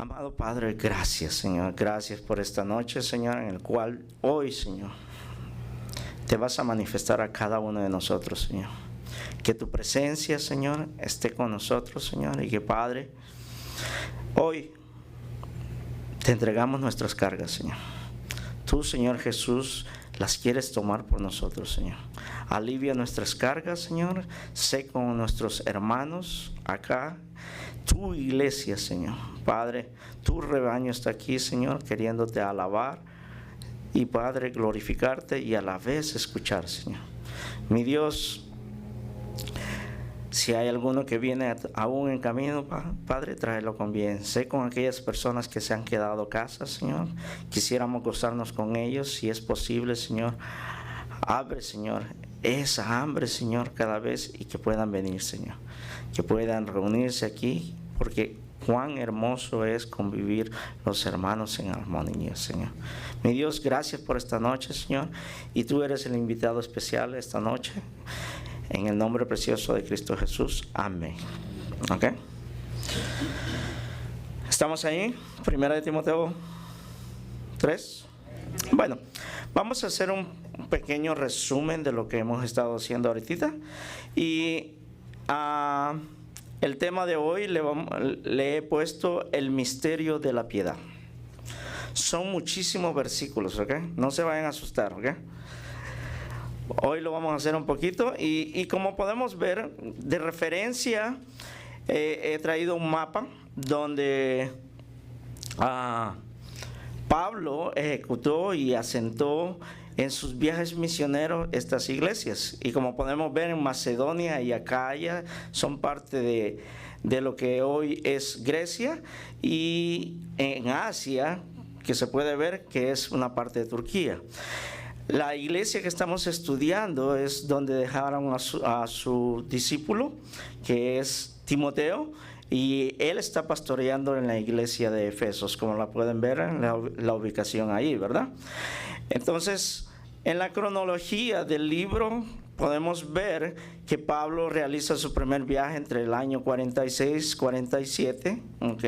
Amado Padre, gracias, Señor. Gracias por esta noche, Señor, en el cual hoy, Señor, te vas a manifestar a cada uno de nosotros, Señor. Que tu presencia, Señor, esté con nosotros, Señor, y que, Padre, hoy te entregamos nuestras cargas, Señor. Tú, Señor Jesús, las quieres tomar por nosotros, Señor. Alivia nuestras cargas, Señor. Sé con nuestros hermanos acá. Tu iglesia, Señor. Padre, tu rebaño está aquí, Señor, queriéndote alabar. Y, Padre, glorificarte y a la vez escuchar, Señor. Mi Dios, si hay alguno que viene aún en camino, Padre, tráelo con bien. Sé con aquellas personas que se han quedado a casa, Señor. Quisiéramos gozarnos con ellos, si es posible, Señor. Abre, Señor, esa hambre, Señor, cada vez, y que puedan venir, Señor. Que puedan reunirse aquí, porque cuán hermoso es convivir los hermanos en armonía, Señor. Mi Dios, gracias por esta noche, Señor. Y tú eres el invitado especial esta noche. En el nombre precioso de Cristo Jesús. Amén. ¿Ok? ¿Estamos ahí? Primera de Timoteo 3. Bueno, vamos a hacer un pequeño resumen de lo que hemos estado haciendo ahorita. Y el tema de hoy le he puesto el misterio de la piedad. Son muchísimos versículos, ¿ok? No se vayan a asustar, ¿ok? Hoy lo vamos a hacer un poquito y como podemos ver, de referencia, he traído un mapa donde Pablo ejecutó y asentó en sus viajes misioneros estas iglesias. Y como podemos ver, en Macedonia y Acaya son parte de lo que hoy es Grecia, y en Asia, que se puede ver que es una parte de Turquía. La iglesia que estamos estudiando es donde dejaron a su discípulo, que es Timoteo, y él está pastoreando en la iglesia de Efesos, como la pueden ver en la ubicación ahí, ¿verdad? Entonces, en la cronología del libro podemos ver que Pablo realiza su primer viaje entre el año 46-47, ¿ok?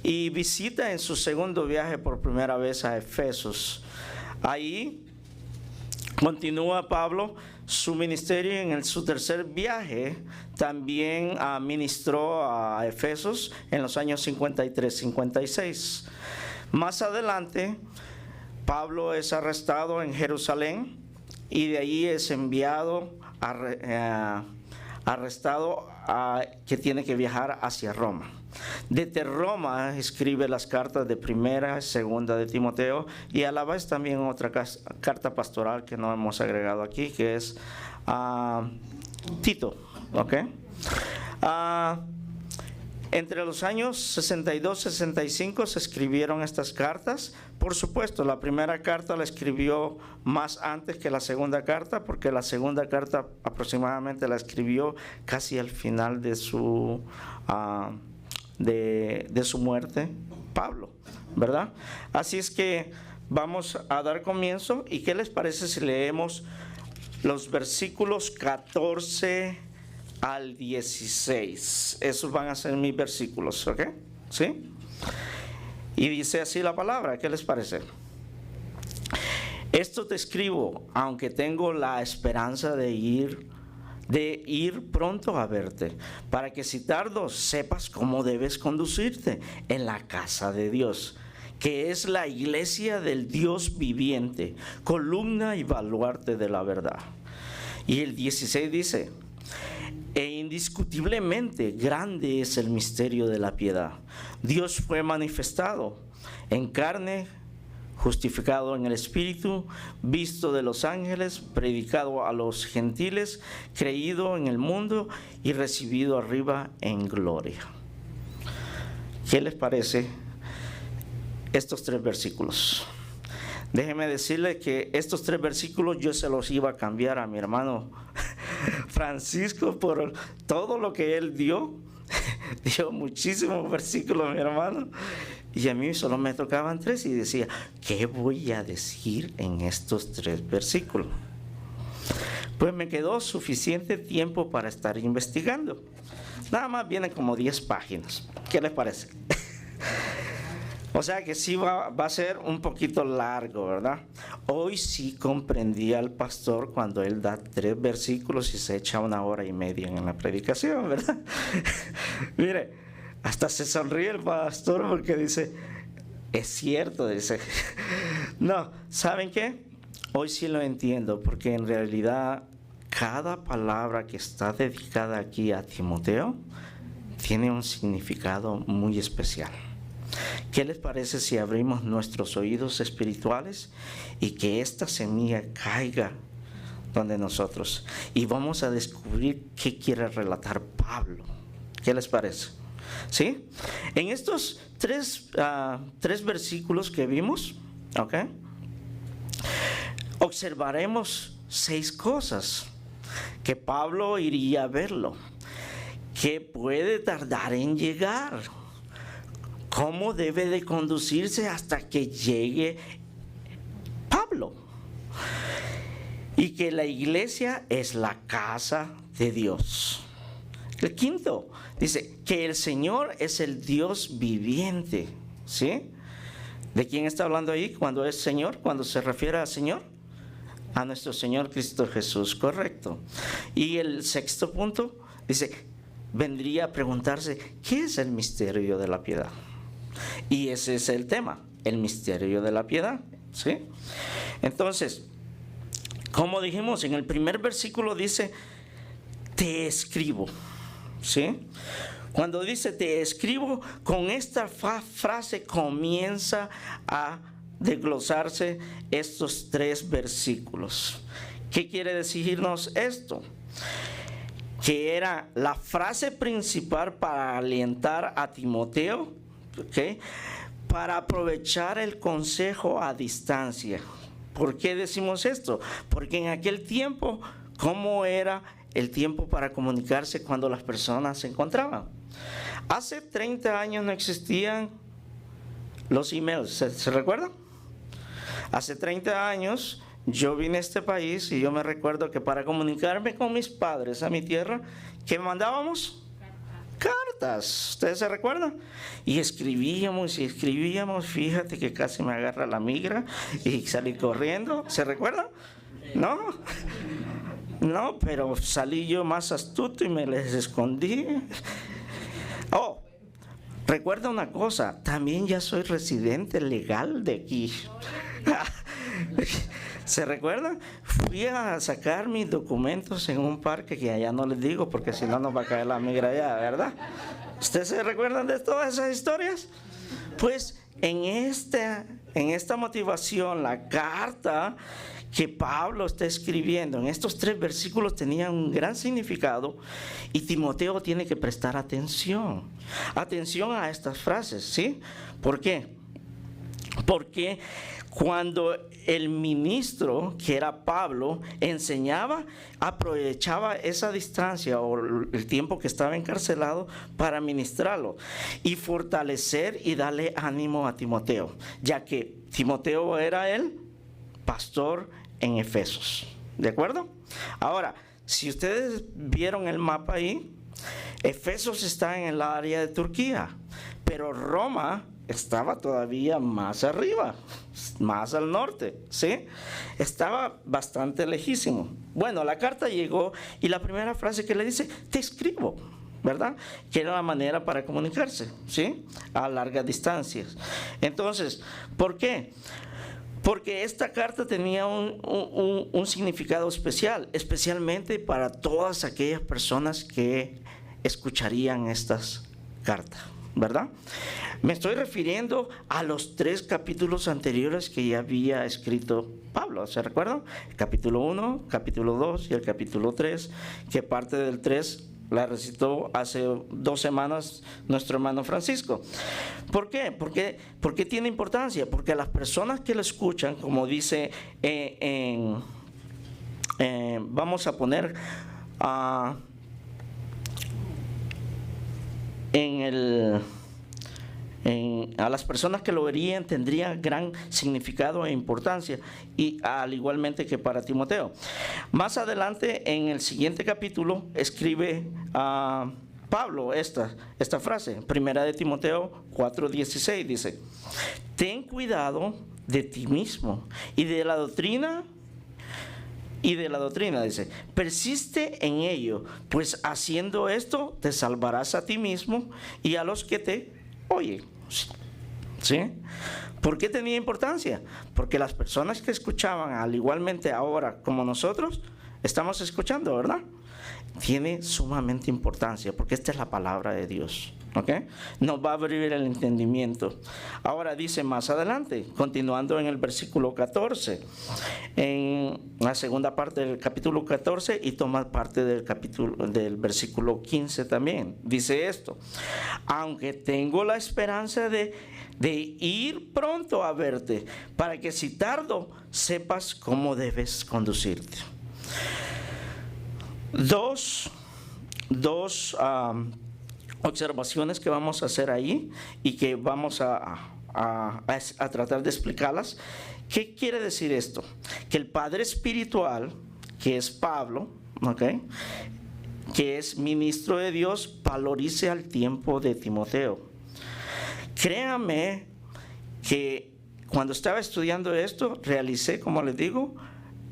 Y visita en su segundo viaje por primera vez a Efesos. Ahí continúa Pablo su ministerio. En su tercer viaje también ministró a Efesos en los años 53-56. Más adelante, Pablo es arrestado en Jerusalén y de ahí es enviado, que tiene que viajar hacia Roma. Desde Roma escribe las cartas de primera y segunda de Timoteo, y a la vez también otra carta pastoral que no hemos agregado aquí, que es Tito, ¿ok? Entre los años 62-65 se escribieron estas cartas. Por supuesto, la primera carta la escribió más antes que la segunda carta, porque la segunda carta aproximadamente la escribió casi al final de su muerte, Pablo, ¿verdad? Así es que vamos a dar comienzo. ¿Y qué les parece si leemos los versículos 14 al 16? Esos van a ser mis versículos, ¿ok? ¿Sí? Y dice así la palabra, ¿qué les parece? Esto te escribo, aunque tengo la esperanza de ir pronto a verte, para que si tardo sepas cómo debes conducirte en la casa de Dios, que es la iglesia del Dios viviente, columna y baluarte de la verdad. Y el 16 dice: e indiscutiblemente grande es el misterio de la piedad. Dios fue manifestado en carne, justificado en el Espíritu, visto de los ángeles, predicado a los gentiles, creído en el mundo y recibido arriba en gloria. ¿Qué les parece estos tres versículos? Déjeme decirle que estos tres versículos yo se los iba a cambiar a mi hermano Francisco por todo lo que él dio. Dio muchísimos versículos, mi hermano, y a mí solo me tocaban tres, y decía, ¿qué voy a decir en estos tres versículos? Pues me quedó suficiente tiempo para estar investigando. Nada más vienen como 10 páginas. ¿Qué les parece? O sea que sí va a ser un poquito largo, ¿verdad? Hoy sí comprendí al pastor cuando él da 3 versículos y se echa 1 hora y media en la predicación, ¿verdad? Mire, hasta se sonríe el pastor porque dice, es cierto, dice. No, ¿saben qué? Hoy sí lo entiendo, porque en realidad cada palabra que está dedicada aquí a Timoteo tiene un significado muy especial. ¿Qué les parece si abrimos nuestros oídos espirituales y que esta semilla caiga donde nosotros? Y vamos a descubrir qué quiere relatar Pablo. ¿Qué les parece? ¿Sí? En estos tres versículos que vimos, ¿ok?, observaremos 6 cosas que Pablo iría a verlo, que puede tardar en llegar, cómo debe de conducirse hasta que llegue Pablo, y que la iglesia es la casa de Dios. El quinto dice que el Señor es el Dios viviente, ¿sí? ¿De quién está hablando ahí cuando es Señor? Cuando se refiere al Señor, a nuestro Señor Cristo Jesús, correcto. Y el sexto punto dice, vendría a preguntarse, ¿qué es el misterio de la piedad? Y ese es el tema, el misterio de la piedad, ¿sí? Entonces, como dijimos, en el primer versículo dice, te escribo, ¿sí? Cuando dice te escribo, con esta frase comienza a desglosarse estos 3 versículos. ¿Qué quiere decirnos esto? Que era la frase principal para alentar a Timoteo, ¿okay?, para aprovechar el consejo a distancia. ¿Por qué decimos esto? Porque en aquel tiempo, ¿cómo era el tiempo para comunicarse cuando las personas se encontraban? Hace 30 años no existían los emails, ¿se recuerdan? Hace 30 años yo vine a este país y yo me recuerdo que para comunicarme con mis padres a mi tierra, ¿qué mandábamos? Cartas, ¿ustedes se recuerdan? Y escribíamos, fíjate que casi me agarra la migra y salí corriendo, ¿se recuerdan? ¿No? No, pero salí yo más astuto y me les escondí. Oh, recuerda una cosa, también ya soy residente legal de aquí. ¿Se recuerdan? Fui a sacar mis documentos en un parque que allá no les digo porque si no nos va a caer la migra allá, ¿verdad? ¿Ustedes se recuerdan de todas esas historias? Pues en esta motivación, la carta que Pablo está escribiendo en estos 3 versículos tenía un gran significado y Timoteo tiene que prestar atención a estas frases, ¿sí? ¿Por qué? Porque cuando el ministro, que era Pablo, enseñaba, aprovechaba esa distancia o el tiempo que estaba encarcelado para ministrarlo y fortalecer y darle ánimo a Timoteo, ya que Timoteo era el pastor en Efesos, ¿de acuerdo? Ahora, si ustedes vieron el mapa ahí, Efesos está en el área de Turquía, pero Roma estaba todavía más arriba, más al norte, ¿sí? Estaba bastante lejísimo. Bueno, la carta llegó y la primera frase que le dice, te escribo, ¿verdad? Que era la manera para comunicarse, ¿sí? A largas distancias. Entonces, ¿por qué? Porque esta carta tenía un significado especial, especialmente para todas aquellas personas que escucharían estas cartas, ¿verdad? Me estoy refiriendo a los 3 capítulos anteriores que ya había escrito Pablo, ¿se recuerdan? El capítulo 1, capítulo 2 y el capítulo 3, que parte del 3 la recitó hace 2 semanas nuestro hermano Francisco. ¿Por qué? Porque tiene importancia, porque las personas que lo escuchan, como dice vamos a poner a las personas que lo verían tendría gran significado e importancia, y al igualmente que para Timoteo. Más adelante en el siguiente capítulo escribe Pablo esta frase, primera de Timoteo 4:16, dice: ten cuidado de ti mismo y de la doctrina, dice, persiste en ello, pues haciendo esto te salvarás a ti mismo y a los que te oyen. ¿Sí? ¿Por qué tenía importancia? Porque las personas que escuchaban, al igualmente ahora como nosotros, estamos escuchando, ¿verdad? Tiene sumamente importancia, porque esta es la palabra de Dios, ¿ok? Nos va a abrir el entendimiento. Ahora dice más adelante, continuando en el versículo 14, en la segunda parte del capítulo 14, y toma parte del versículo 15 también. Dice esto: aunque tengo la esperanza de ir pronto a verte, para que si tardo, sepas cómo debes conducirte. Dos observaciones que vamos a hacer ahí y que vamos a tratar de explicarlas. ¿Qué quiere decir esto? Que el padre espiritual, que es Pablo, ¿okay?, que es ministro de Dios, valorice al tiempo de Timoteo. Créanme que cuando estaba estudiando esto, realicé, como les digo,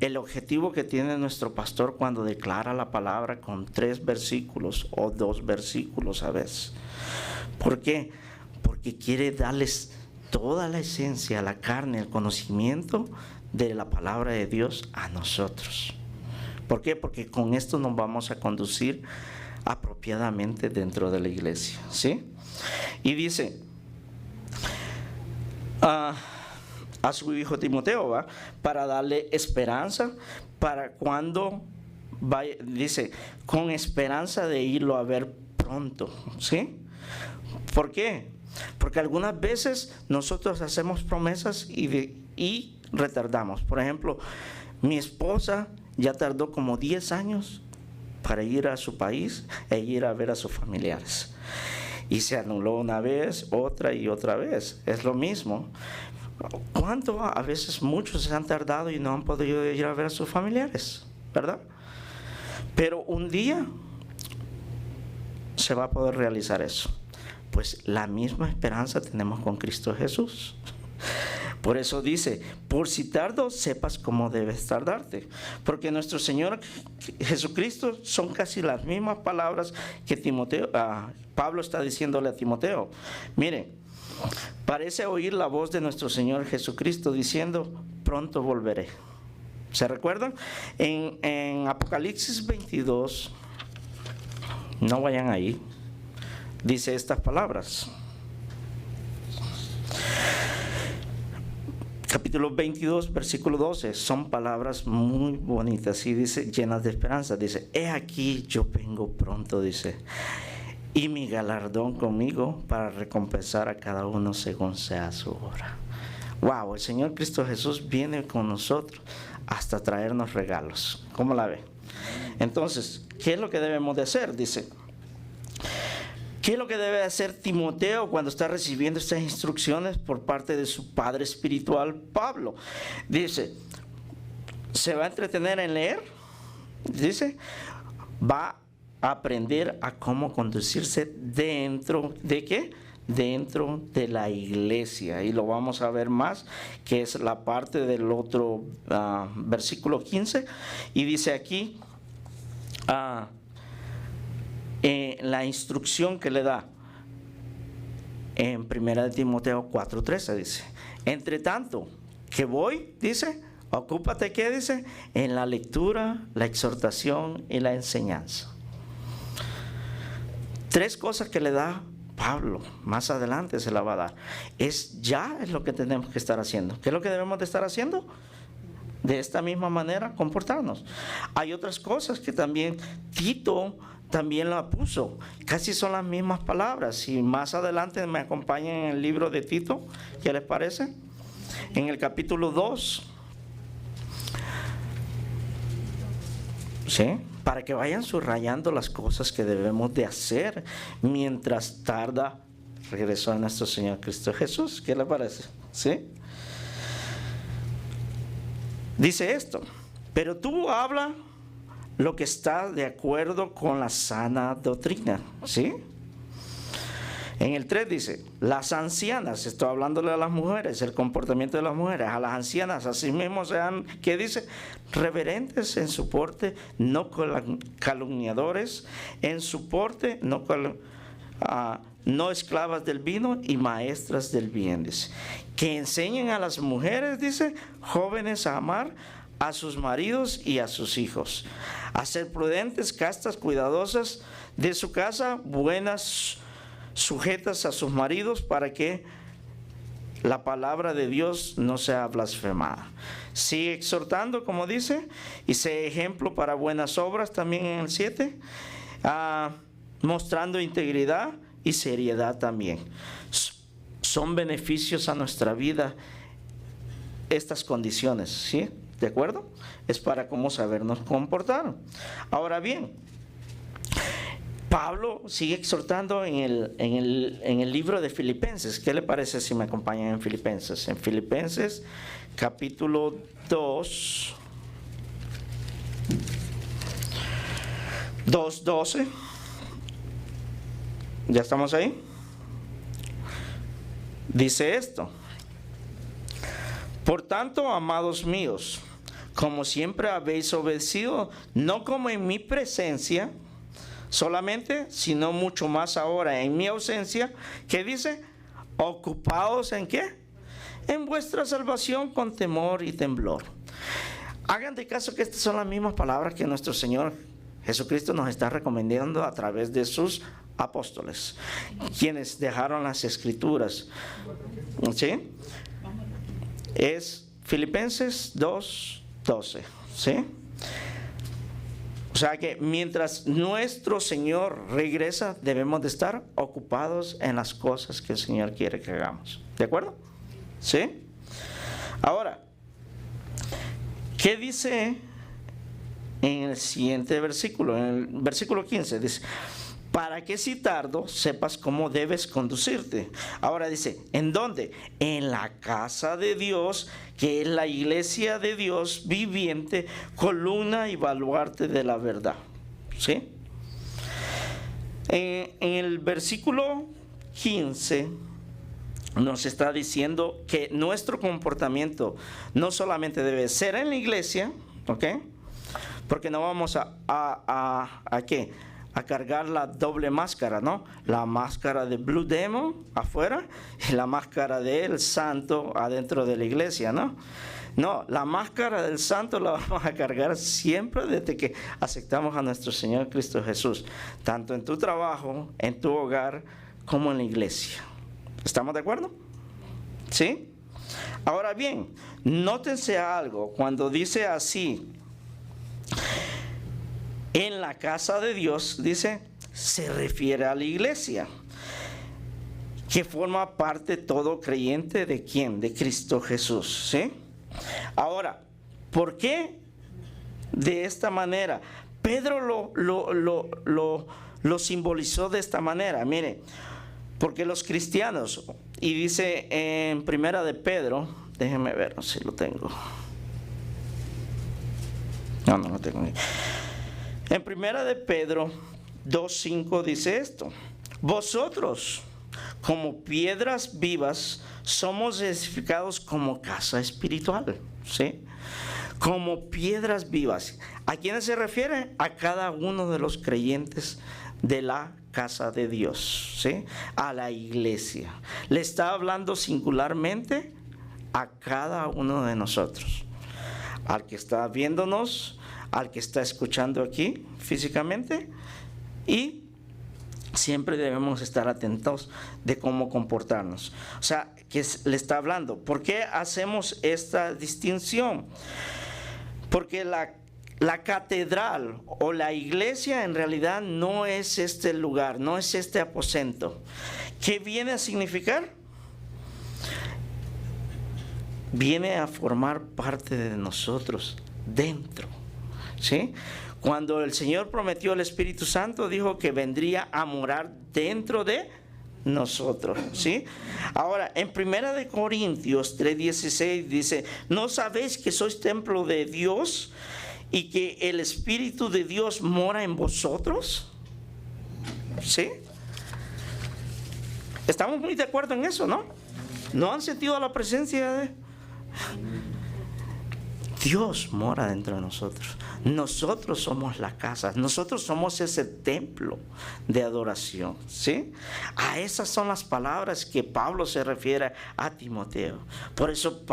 el objetivo que tiene nuestro pastor cuando declara la palabra con 3 versículos o 2 versículos a veces. ¿Por qué? Porque quiere darles toda la esencia, la carne, el conocimiento de la palabra de Dios a nosotros. ¿Por qué? Porque con esto nos vamos a conducir apropiadamente dentro de la iglesia, ¿sí? Y dice a su hijo Timoteo, ¿va?, para darle esperanza para cuando vaya, dice, con esperanza de irlo a ver pronto, ¿sí? ¿Por qué? Porque algunas veces nosotros hacemos promesas y retardamos. Por ejemplo, mi esposa ya tardó como 10 años para ir a su país e ir a ver a sus familiares. Y se anuló una vez, otra y otra vez. Es lo mismo. ¿Cuánto? A veces muchos se han tardado y no han podido ir a ver a sus familiares, ¿verdad? Pero un día se va a poder realizar eso. Pues la misma esperanza tenemos con Cristo Jesús. Por eso dice: por si tardo, sepas cómo debes tardarte. Porque nuestro Señor Jesucristo son casi las mismas palabras que Pablo está diciéndole a Timoteo. Miren, parece oír la voz de nuestro Señor Jesucristo diciendo: pronto volveré. ¿Se recuerdan? En Apocalipsis 22, no vayan ahí, dice estas palabras. Capítulo 22, versículo 12, son palabras muy bonitas y dice, llenas de esperanza. Dice: he aquí yo vengo pronto, dice, y mi galardón conmigo para recompensar a cada uno según sea su obra. Wow, el Señor Cristo Jesús viene con nosotros hasta traernos regalos. ¿Cómo la ve? Entonces, ¿qué es lo que debemos de hacer? Dice, ¿qué es lo que debe hacer Timoteo cuando está recibiendo estas instrucciones por parte de su padre espiritual, Pablo? Dice, ¿se va a entretener en leer? Dice, va a aprender a cómo conducirse dentro de ¿qué? Dentro de la iglesia. Y lo vamos a ver más, que es la parte del otro versículo 15. Y dice aquí, la instrucción que le da en 1 Timoteo 4:13, dice: entre tanto que voy, dice, ocúpate, ¿qué dice? En la lectura, la exhortación y la enseñanza. 3 cosas que le da Pablo, más adelante se la va a dar. Es lo que tenemos que estar haciendo. ¿Qué es lo que debemos de estar haciendo? De esta misma manera comportarnos. Hay otras cosas que también Tito también la puso, casi son las mismas palabras. Y más adelante me acompañan en el libro de Tito, ¿qué les parece? En el capítulo 2, ¿sí?, para que vayan subrayando las cosas que debemos de hacer mientras tarda regreso a nuestro Señor Cristo Jesús. ¿Qué les parece? ¿Sí? Dice esto: pero tú habla lo que está de acuerdo con la sana doctrina, ¿sí? En el 3 dice, las ancianas, estoy hablándole a las mujeres, el comportamiento de las mujeres, a las ancianas asimismo sean, ¿qué dice? Reverentes en su porte, no calumniadores, en su porte, no esclavas del vino y maestras del bien, dice. Que enseñen a las mujeres, dice, jóvenes a amar a sus maridos y a sus hijos, a ser prudentes, castas, cuidadosas de su casa, buenas, sujetas a sus maridos, para que la palabra de Dios no sea blasfemada. Sigue exhortando, como dice, y sea ejemplo para buenas obras, también en el 7, mostrando integridad y seriedad también. Son beneficios a nuestra vida estas condiciones, ¿sí? ¿De acuerdo? Es para cómo sabernos comportar. Ahora bien, Pablo sigue exhortando en el libro de Filipenses. ¿Qué le parece si me acompañan en Filipenses? En Filipenses capítulo 2, 2:12. ¿Ya estamos ahí? Dice esto: por tanto, amados míos, como siempre habéis obedecido, no como en mi presencia solamente, sino mucho más ahora en mi ausencia, que dice, ocupados ¿en qué? En vuestra salvación con temor y temblor. Hagan de caso que estas son las mismas palabras que nuestro Señor Jesucristo nos está recomendando a través de sus apóstoles, quienes dejaron las escrituras. ¿Sí? Es Filipenses 2:12, ¿sí? O sea que mientras nuestro Señor regresa, debemos de estar ocupados en las cosas que el Señor quiere que hagamos. ¿De acuerdo? ¿Sí? Ahora, ¿qué dice en el siguiente versículo? En el versículo 15 dice, para que si tardo sepas cómo debes conducirte. Ahora dice, ¿en dónde? En la casa de Dios, que es la iglesia de Dios viviente, columna y baluarte de la verdad. ¿Sí? En el versículo 15 nos está diciendo que nuestro comportamiento no solamente debe ser en la iglesia, ¿ok? Porque no vamos ¿a qué? A cargar la doble máscara, ¿no? La máscara de Blue Demon afuera y la máscara del santo adentro de la iglesia, ¿no? No, la máscara del santo la vamos a cargar siempre desde que aceptamos a nuestro Señor Cristo Jesús, tanto en tu trabajo, en tu hogar, como en la iglesia. ¿Estamos de acuerdo? ¿Sí? Ahora bien, nótense algo cuando dice así, en la casa de Dios, dice, se refiere a la iglesia, que forma parte todo creyente de ¿quién? De Cristo Jesús, ¿sí? Ahora, ¿por qué de esta manera? Pedro lo simbolizó de esta manera, mire, porque los cristianos, y dice en primera de Pedro, déjenme ver si lo tengo. No lo tengo. En primera de Pedro 2:5 dice esto: vosotros, como piedras vivas, somos edificados como casa espiritual, ¿sí? Como piedras vivas. ¿A quiénes se refiere? A cada uno de los creyentes de la casa de Dios, ¿sí? A la iglesia. Le está hablando singularmente a cada uno de nosotros. Al que está viéndonos, al que está escuchando aquí físicamente, y siempre debemos estar atentos de cómo comportarnos. O sea, que le está hablando. ¿Por qué hacemos esta distinción? Porque la catedral o la iglesia en realidad no es este lugar, no es este aposento. ¿Qué viene a significar? Viene a formar parte de nosotros dentro, ¿sí? Cuando el Señor prometió el Espíritu Santo, dijo que vendría a morar dentro de nosotros, ¿sí? Ahora, en 1 Corintios 3:16 dice, ¿no sabéis que sois templo de Dios y que el Espíritu de Dios mora en vosotros? ¿Sí? Estamos muy de acuerdo en eso, ¿no? ¿No han sentido la presencia de Dios? Mora dentro de nosotros. Nosotros somos la casa, nosotros somos ese templo de adoración, ¿sí? A esas son las palabras que Pablo se refiere a Timoteo. Por eso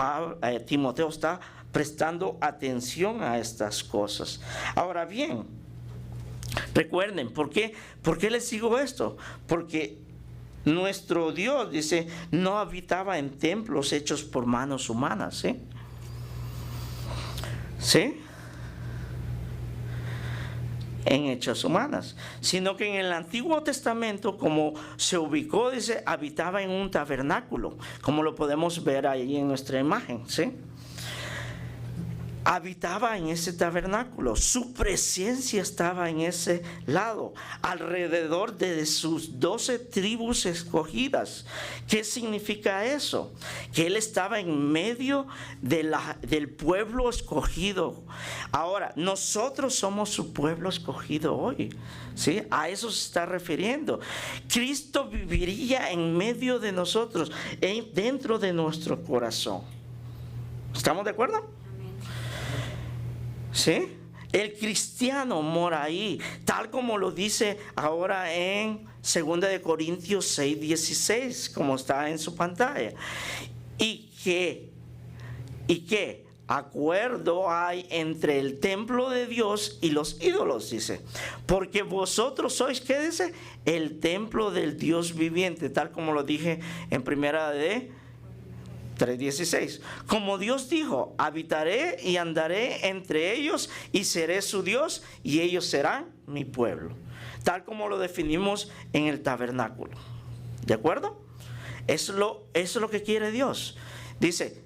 Timoteo está prestando atención a estas cosas. Ahora bien, recuerden, ¿por qué les digo esto? Porque nuestro Dios, dice, no habitaba en templos hechos por manos humanas, ¿sí? ¿Sí? En hechos humanas, sino que en el Antiguo Testamento, como se ubicó, dice, habitaba en un tabernáculo, como lo podemos ver ahí en nuestra imagen, ¿sí? Habitaba en ese tabernáculo, su presencia estaba en ese lado, alrededor de sus 12 tribus escogidas. ¿Qué significa eso? Que él estaba en medio del pueblo escogido. Ahora, nosotros somos su pueblo escogido hoy, ¿sí? A eso se está refiriendo. Cristo viviría en medio de nosotros, dentro de nuestro corazón. ¿Estamos de acuerdo? ¿Sí? El cristiano mora ahí, tal como lo dice ahora en 2 de Corintios 6:16, como está en su pantalla. Y que acuerdo hay entre el templo de Dios y los ídolos, dice. Porque vosotros sois, ¿qué dice? El templo del Dios viviente, tal como lo dije en 1 de 3:16. Como Dios dijo, habitaré y andaré entre ellos y seré su Dios y ellos serán mi pueblo. Tal como lo definimos en el tabernáculo. ¿De acuerdo? Eso es lo que quiere Dios. Dice,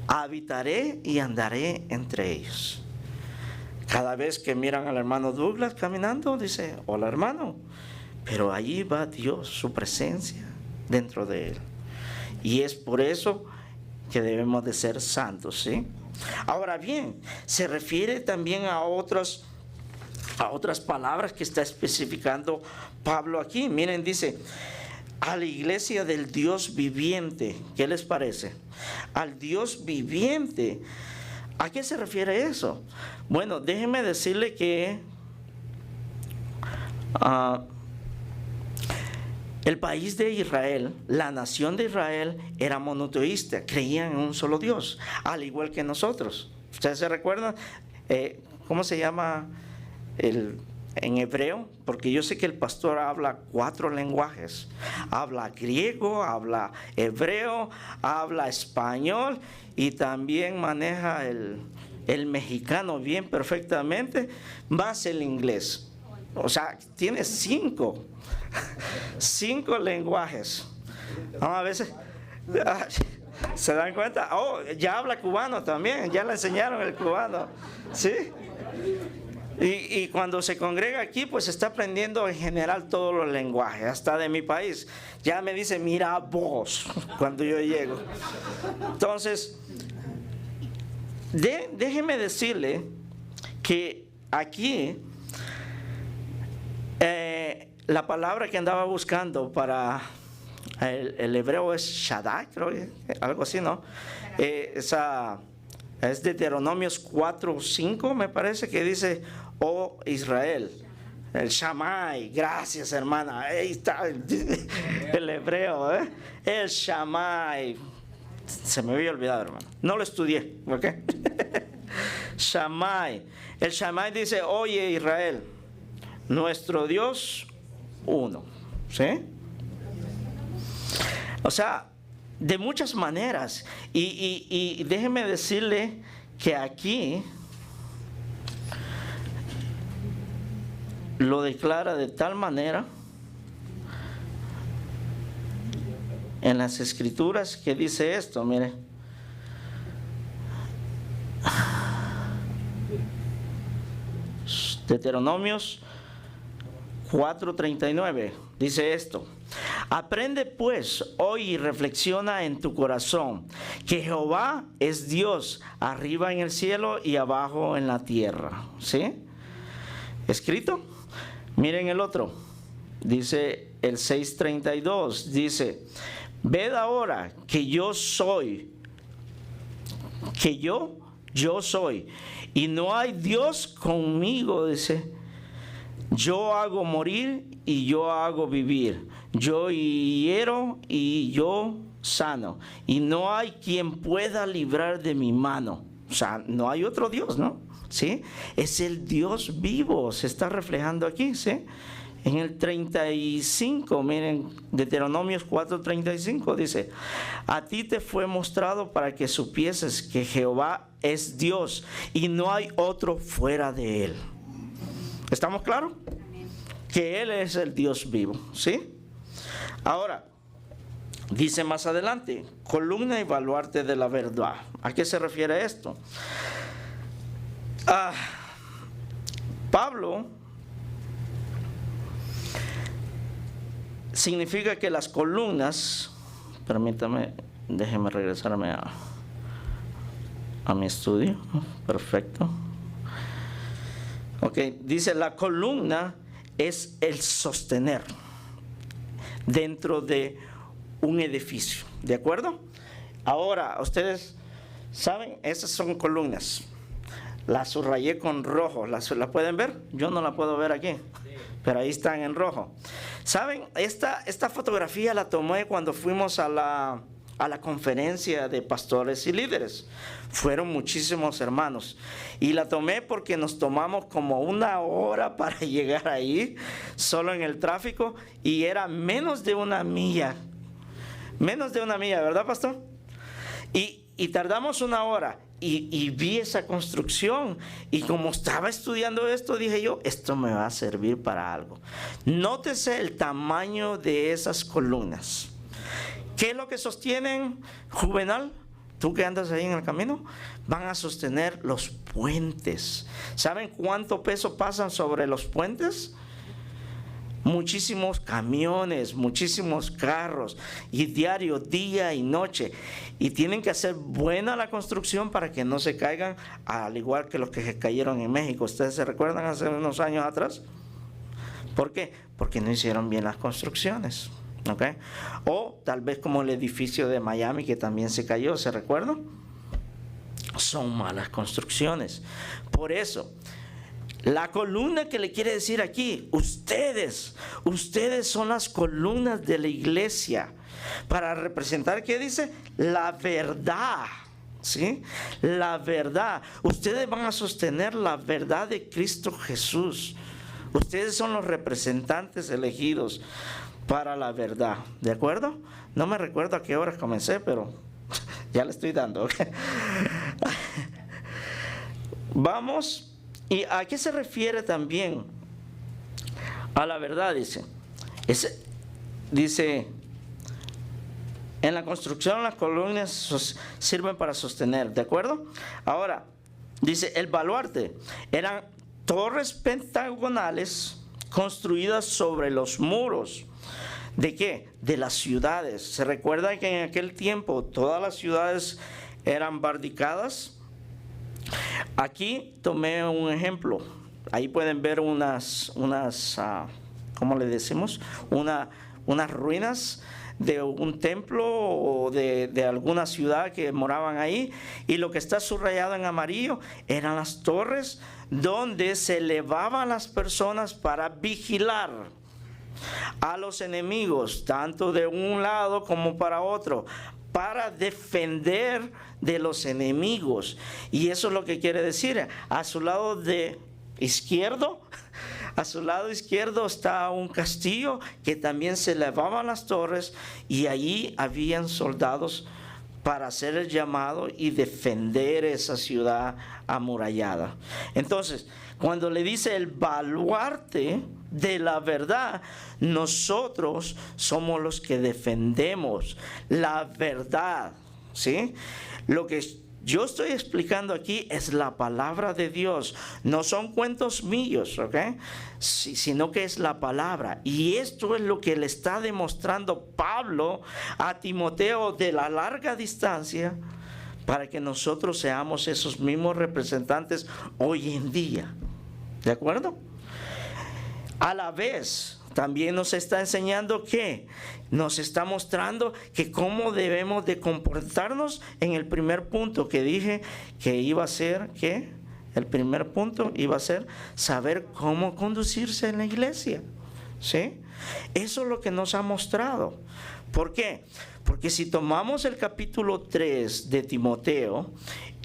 habitaré y andaré entre ellos. Cada vez que miran al hermano Douglas caminando, dice, hola hermano. Pero allí va Dios, su presencia dentro de él. Y es por eso que debemos de ser santos, ¿sí? Ahora bien, se refiere también a otras palabras que está especificando Pablo aquí. Miren, dice, a la iglesia del Dios viviente. ¿Qué les parece? Al Dios viviente. ¿A qué se refiere eso? Bueno, déjenme decirle que el país de Israel, la nación de Israel, era monoteísta, creían en un solo Dios, al igual que nosotros. ¿Ustedes se recuerdan? ¿Cómo se llama en hebreo? Porque yo sé que el pastor habla 4 lenguajes. Habla griego, habla hebreo, habla español y también maneja el mexicano bien perfectamente, más el inglés. O sea, tiene 5 lenguajes. A veces se dan cuenta, oh, ya habla cubano también, ya le enseñaron el cubano, ¿sí? Y cuando se congrega aquí, pues está aprendiendo en general todos los lenguajes, hasta de mi país. Ya me dice, mira vos, cuando yo llego. Entonces, déjeme decirle que aquí la palabra que andaba buscando para el hebreo es Shaddai, creo que algo así, ¿no? Es de Deuteronomios 4:5, me parece, que dice, oh Israel, el Shammai. Gracias, hermana, ahí está el hebreo, el Shammai. Se me había olvidado, hermano, no lo estudié, ¿ok? Shammai. El Shammai dice, oye Israel, nuestro Dios uno, ¿sí? O sea, de muchas maneras. Y déjeme decirle que aquí lo declara de tal manera en las escrituras que dice esto, mire. Deuteronomios 4:39 dice esto: Aprende pues hoy y reflexiona en tu corazón que Jehová es Dios arriba en el cielo y abajo en la tierra. ¿Sí? ¿Escrito? Miren el otro. Dice el 6:32. Dice: ved ahora que yo soy, que yo soy, y no hay Dios conmigo. Dice: yo hago morir y yo hago vivir, yo hiero y yo sano, y no hay quien pueda librar de mi mano. O sea, no hay otro Dios, ¿no? ¿Sí? Es el Dios vivo, se está reflejando aquí, ¿sí? En el 35, miren, Deuteronomios 4:35 dice: a ti te fue mostrado para que supieses que Jehová es Dios y no hay otro fuera de él. ¿Estamos claros? Que Él es el Dios vivo, ¿sí? Ahora, dice más adelante: columna y baluarte de la verdad. ¿A qué se refiere esto? Pablo significa que las columnas, permítame, déjeme regresarme a mi estudio. Perfecto. Ok, dice: la columna es el sostener dentro de un edificio, ¿de acuerdo? Ahora, ustedes saben, esas son columnas. Las subrayé con rojo, ¿la pueden ver? Yo no la puedo ver aquí, pero ahí están en rojo. ¿Saben? Esta fotografía la tomé cuando fuimos a la conferencia de pastores y líderes. Fueron muchísimos hermanos y la tomé porque nos tomamos como 1 hora para llegar ahí, solo en el tráfico, y era menos de 1 milla, ¿verdad, pastor? Y tardamos 1 hora y vi esa construcción, y como estaba estudiando esto, dije yo: esto me va a servir para algo. Nótese el tamaño de esas columnas. ¿Qué es lo que sostienen, Juvenal? Tú que andas ahí en el camino, van a sostener los puentes. ¿Saben cuánto peso pasan sobre los puentes? Muchísimos camiones, muchísimos carros, y diario, día y noche. Y tienen que hacer buena la construcción para que no se caigan, al igual que los que se cayeron en México. ¿Ustedes se recuerdan hace unos años atrás? ¿Por qué? Porque no hicieron bien las construcciones. ¿Okay? O tal vez como el edificio de Miami, que también se cayó, ¿se recuerdan? Son malas construcciones. Por eso, la columna que le quiere decir aquí: ustedes son las columnas de la iglesia, para representar, ¿qué dice? La verdad. ¿Sí? La verdad. Ustedes van a sostener la verdad de Cristo Jesús. Ustedes son los representantes elegidos para la verdad, ¿de acuerdo? No me recuerdo a qué horas comencé, pero ya le estoy dando. ¿Okay? Vamos, ¿y a qué se refiere también a la verdad? Dice, en la construcción las columnas sirven para sostener, ¿de acuerdo? Ahora, dice, el baluarte eran torres pentagonales construidas sobre los muros. ¿De qué? De las ciudades. ¿Se recuerda que en aquel tiempo todas las ciudades eran barricadas? Aquí tomé un ejemplo. Ahí pueden ver unas ¿cómo le decimos? Unas ruinas de un templo o de alguna ciudad que moraban ahí. Y lo que está subrayado en amarillo eran las torres donde se elevaban las personas para vigilar a los enemigos, tanto de un lado como para otro, para defender de los enemigos. Y eso es lo que quiere decir: a su lado izquierdo está un castillo que también se elevaban las torres, y allí habían soldados para hacer el llamado y defender esa ciudad amurallada. Entonces, cuando le dice el baluarte de la verdad, nosotros somos los que defendemos la verdad, ¿sí? Lo que yo estoy explicando aquí es la palabra de Dios, no son cuentos míos, ¿ok? Sino que es la palabra. Y esto es lo que le está demostrando Pablo a Timoteo de la larga distancia, para que nosotros seamos esos mismos representantes hoy en día. ¿De acuerdo? A la vez, también nos está enseñando que nos está mostrando que cómo debemos de comportarnos en el primer punto que dije que iba a ser, ¿qué? El primer punto iba a ser saber cómo conducirse en la iglesia. ¿Sí? Eso es lo que nos ha mostrado. ¿Por qué? Porque si tomamos el capítulo 3 de Timoteo,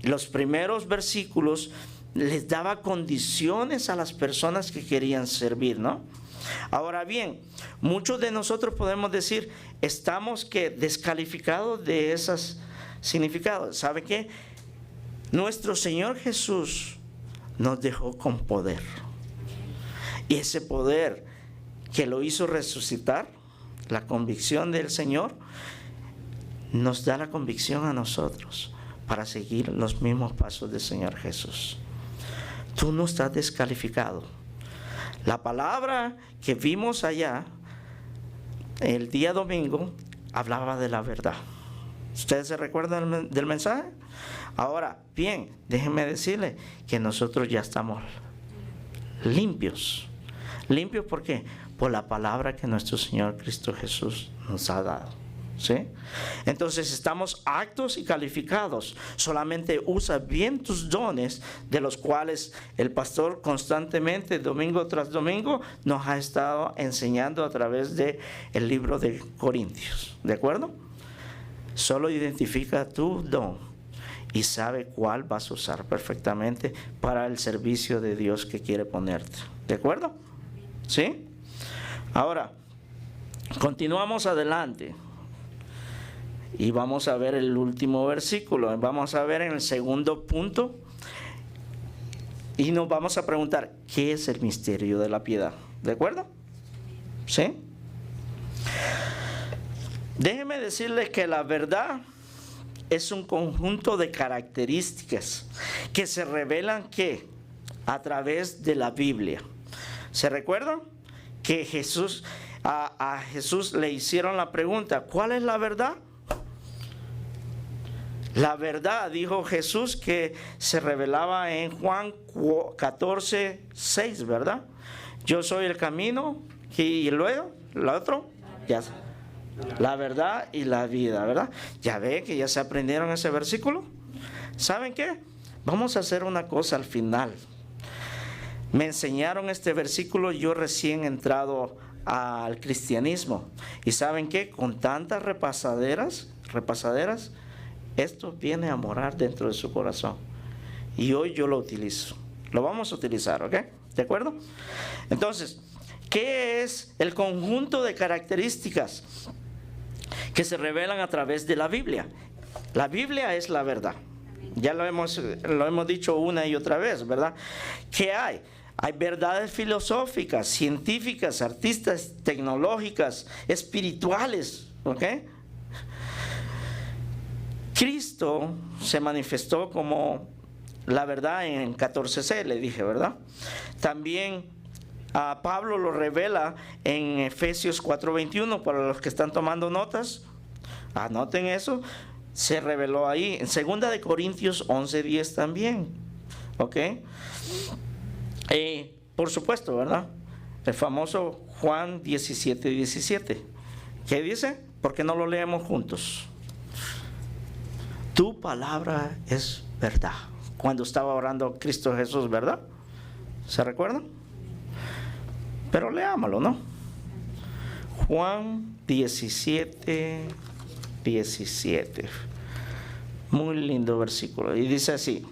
los primeros versículos les daba condiciones a las personas que querían servir, ¿no? Ahora bien, muchos de nosotros podemos decir, estamos que descalificados de esos significados. ¿Sabe qué? Nuestro Señor Jesús nos dejó con poder. Y ese poder que lo hizo resucitar, la convicción del Señor, nos da la convicción a nosotros para seguir los mismos pasos del Señor Jesús. Tú no estás descalificado. La palabra que vimos allá el día domingo hablaba de la verdad. ¿Ustedes se recuerdan del mensaje? Ahora, bien, déjenme decirle que nosotros ya estamos limpios. ¿Limpios por qué? Por la palabra que nuestro Señor Cristo Jesús nos ha dado. ¿Sí? Entonces estamos aptos y calificados. Solamente usa bien tus dones, de los cuales el pastor constantemente, domingo tras domingo, nos ha estado enseñando a través del libro de Corintios. ¿De acuerdo? Solo identifica tu don y sabe cuál vas a usar perfectamente para el servicio de Dios que quiere ponerte. ¿De acuerdo? ¿Sí? Ahora, continuamos adelante. Y vamos a ver el último versículo. Vamos a ver en el segundo punto. Y nos vamos a preguntar, ¿qué es el misterio de la piedad? ¿De acuerdo? ¿Sí? Déjeme decirle que la verdad es un conjunto de características que se revelan ¿qué? A través de la Biblia. ¿Se recuerdan? Que a Jesús le hicieron la pregunta, ¿cuál es la verdad? La verdad, dijo Jesús, que se revelaba en Juan 14:6, ¿verdad? Yo soy el camino y luego, ¿la otro? Ya, la verdad y la vida, ¿verdad? Ya ve que ya se aprendieron ese versículo. ¿Saben qué? Vamos a hacer una cosa al final. Me enseñaron este versículo yo recién entrado al cristianismo. ¿Y saben qué? Con tantas repasaderas, esto viene a morar dentro de su corazón. Y hoy yo lo utilizo. Lo vamos a utilizar, ¿ok? ¿De acuerdo? Entonces, ¿qué es el conjunto de características que se revelan a través de la Biblia? La Biblia es la verdad. Ya lo hemos dicho una y otra vez, ¿verdad? ¿Qué hay? Hay verdades filosóficas, científicas, artísticas, tecnológicas, espirituales, ¿ok? Cristo se manifestó como la verdad en 14:6, le dije, ¿verdad? También Pablo lo revela en Efesios 4:21, para los que están tomando notas, anoten eso, se reveló ahí. En 2 de Corintios 11:10 también, ¿ok? Por supuesto, ¿verdad? El famoso Juan 17:17. ¿Qué dice? ¿Por qué no lo leemos juntos? Tu palabra es verdad. Cuando estaba orando Cristo Jesús, ¿verdad? ¿Se recuerdan? Pero leámoslo, ¿no? Juan 17:17. Muy lindo versículo. Y dice así: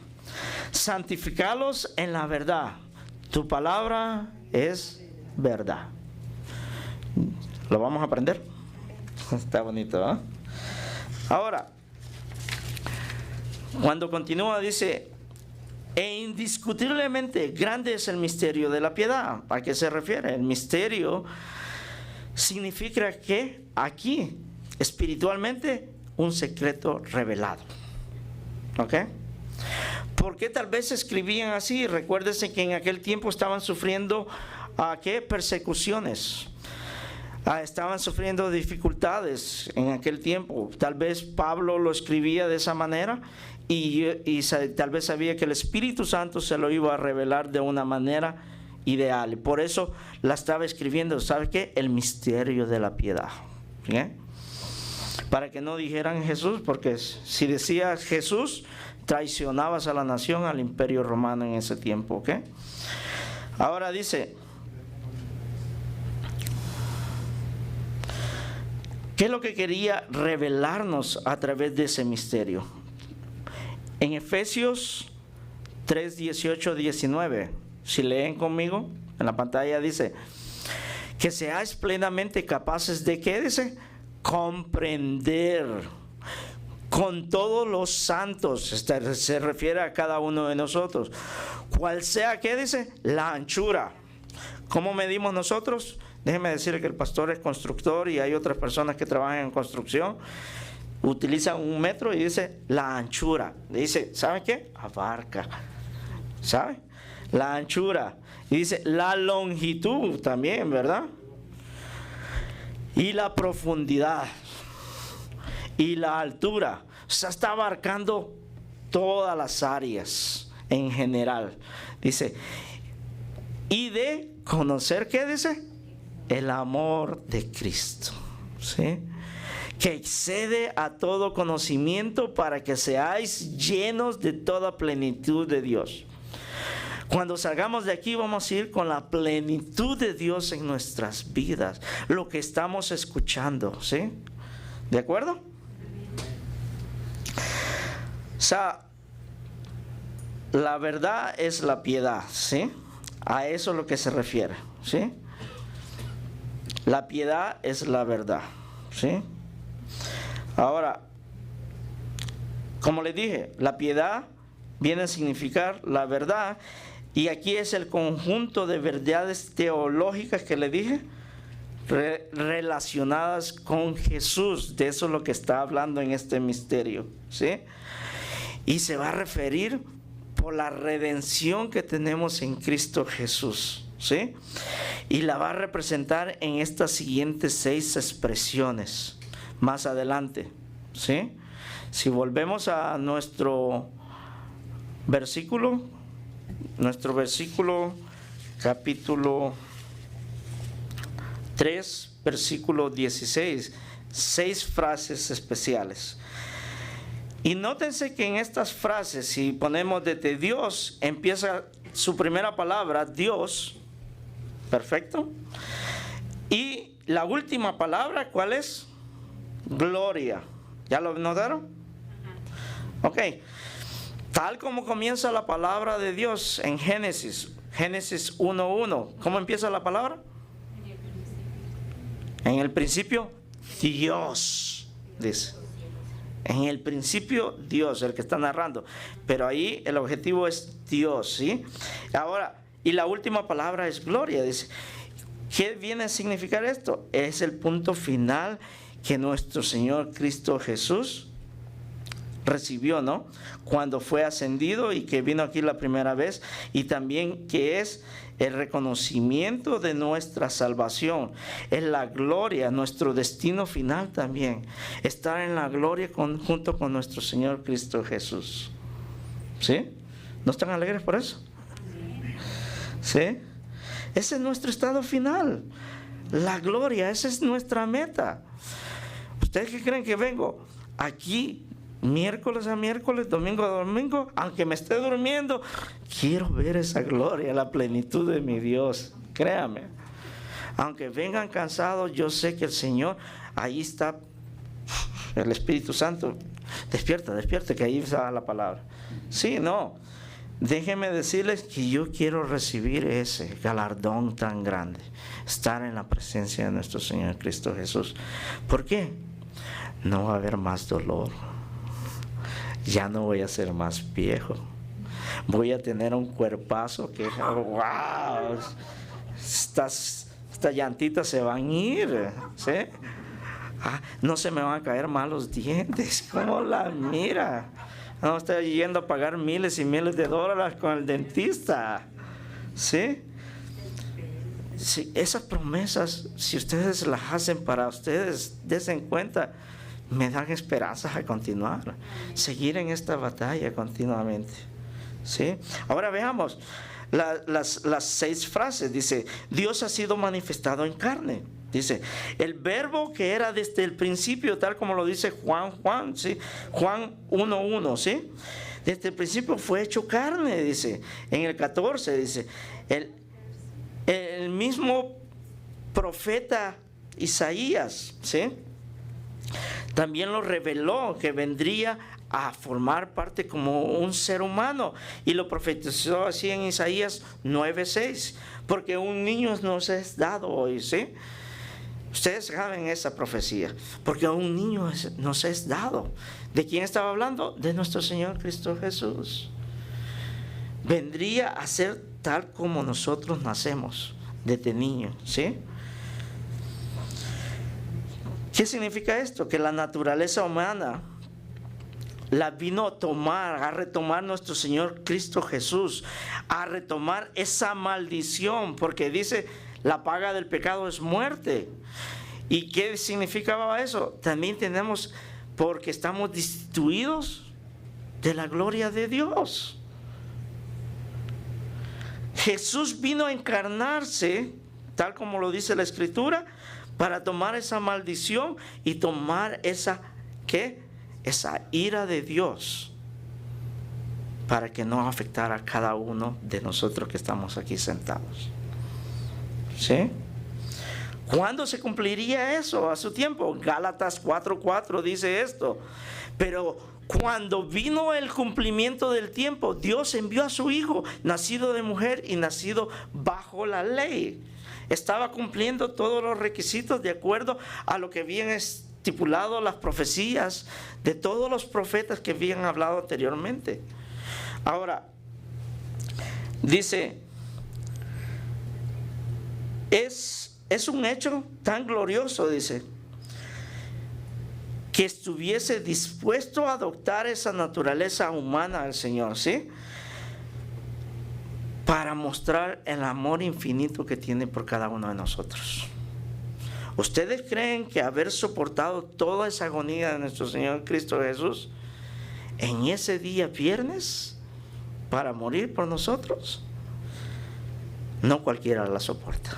santificalos en la verdad. Tu palabra es verdad. ¿Lo vamos a aprender? Está bonito, ¿eh? Ahora, cuando continúa dice, e indiscutiblemente grande es el misterio de la piedad. ¿A qué se refiere? El misterio significa que aquí, espiritualmente, un secreto revelado. ¿Ok? ¿Por qué tal vez escribían así? Recuérdese que en aquel tiempo estaban sufriendo ¿qué? Persecuciones. Estaban sufriendo dificultades en aquel tiempo. Tal vez Pablo lo escribía de esa manera y tal vez sabía que el Espíritu Santo se lo iba a revelar de una manera ideal. Por eso la estaba escribiendo. ¿Sabe qué? El misterio de la piedad. ¿Bien? Para que no dijeran Jesús, porque si decías Jesús, traicionabas a la nación, al imperio romano en ese tiempo. ¿Ok? Ahora dice, ¿qué es lo que quería revelarnos a través de ese misterio? En Efesios 3, 18, 19, si leen conmigo, en la pantalla dice, que seáis plenamente capaces de, ¿qué dice? Comprender con todos los santos, se refiere a cada uno de nosotros, cual sea, ¿qué dice? La anchura. ¿Cómo medimos nosotros? Déjeme decirle que el pastor es constructor y hay otras personas que trabajan en construcción. Utilizan 1 metro y dice la anchura. Dice, ¿sabe qué? Abarca. ¿Sabe? La anchura. Y dice la longitud también, ¿verdad? Y la profundidad. Y la altura. O sea, está abarcando todas las áreas en general. Dice, y de conocer, ¿qué dice? El amor de Cristo, ¿sí? Que excede a todo conocimiento, para que seáis llenos de toda plenitud de Dios. Cuando salgamos de aquí vamos a ir con la plenitud de Dios en nuestras vidas, lo que estamos escuchando, ¿sí? ¿De acuerdo? O sea, la verdad es la piedad, ¿sí? A eso es lo que se refiere, ¿sí? La piedad es la verdad, ¿sí? Ahora, como les dije, la piedad viene a significar la verdad, y aquí es el conjunto de verdades teológicas que le dije, relacionadas con Jesús. De eso es lo que está hablando en este misterio, ¿sí? Y se va a referir por la redención que tenemos en Cristo Jesús, ¿sí? Y la va a representar en estas siguientes 6 expresiones más adelante, ¿sí? Si volvemos a nuestro versículo capítulo 3, versículo 16, 6 frases especiales. Y nótense que en estas frases, si ponemos desde Dios, empieza su primera palabra, Dios, perfecto. Y la última palabra, ¿cuál es? Gloria. ¿Ya lo notaron? Ok. Tal como comienza la palabra de Dios en Génesis 1:1. ¿Cómo empieza la palabra? En el principio, Dios, dice. En el principio, Dios, el que está narrando. Pero ahí el objetivo es Dios, ¿sí? Ahora, y la última palabra es gloria, dice. ¿Qué viene a significar esto? Es el punto final que nuestro Señor Cristo Jesús recibió, ¿no? Cuando fue ascendido y que vino aquí la primera vez, y también que es el reconocimiento de nuestra salvación, es la gloria, nuestro destino final también, estar en la gloria junto con nuestro Señor Cristo Jesús, ¿sí? ¿No están alegres por eso? ¿Sí? Ese es nuestro estado final, la gloria, esa es nuestra meta. ¿Ustedes qué creen que vengo aquí miércoles a miércoles, domingo a domingo, aunque me esté durmiendo? Quiero ver esa gloria, la plenitud de mi Dios. Créame, aunque vengan cansados, yo sé que el Señor, ahí está el Espíritu Santo. Despierta, que ahí está la palabra. Sí, no, déjenme decirles que yo quiero recibir ese galardón tan grande, estar en la presencia de nuestro Señor Cristo Jesús. ¿Por qué? No va a haber más dolor. Ya no voy a ser más viejo. Voy a tener un cuerpazo que, wow, estas llantitas se van a ir, ¿sí? No se me van a caer mal los dientes. ¿Cómo la mira? No está yendo a pagar miles y miles de dólares con el dentista. ¿Sí? Sí, esas promesas, si ustedes las hacen para ustedes, dense en cuenta, me dan esperanzas a continuar, seguir en esta batalla continuamente. ¿Sí? Ahora veamos las 6 frases. Dice, Dios ha sido manifestado en carne. Dice, el verbo que era desde el principio, tal como lo dice Juan, ¿sí? Juan 1:1, ¿sí? Desde el principio fue hecho carne, dice. En el 14 dice, el mismo profeta Isaías, ¿sí? También lo reveló, que vendría a formar parte como un ser humano, y lo profetizó así en Isaías 9:6, porque un niño nos es dado hoy, ¿sí? Ustedes saben esa profecía, porque a un niño nos es dado. ¿De quién estaba hablando? De nuestro Señor Cristo Jesús. Vendría a ser tal como nosotros nacemos desde niños, ¿sí? ¿Qué significa esto? Que la naturaleza humana la vino a retomar nuestro Señor Cristo Jesús, a retomar esa maldición, porque dice, la paga del pecado es muerte. ¿Y qué significaba eso? También tenemos, porque estamos destituidos de la gloria de Dios. Jesús vino a encarnarse, tal como lo dice la Escritura, para tomar esa maldición y tomar esa ira de Dios, para que no afectara a cada uno de nosotros que estamos aquí sentados. ¿Sí? ¿Cuándo se cumpliría eso? A su tiempo. Gálatas 4:4 dice esto. Pero cuando vino el cumplimiento del tiempo, Dios envió a su Hijo, nacido de mujer y nacido bajo la ley. Estaba cumpliendo todos los requisitos de acuerdo a lo que habían estipulado las profecías de todos los profetas que habían hablado anteriormente. Ahora, dice, es un hecho tan glorioso, dice, que estuviese dispuesto a adoptar esa naturaleza humana al Señor, ¿sí? Para mostrar el amor infinito que tiene por cada uno de nosotros. ¿Ustedes creen que haber soportado toda esa agonía de nuestro Señor Cristo Jesús en ese día viernes para morir por nosotros? No cualquiera la soporta.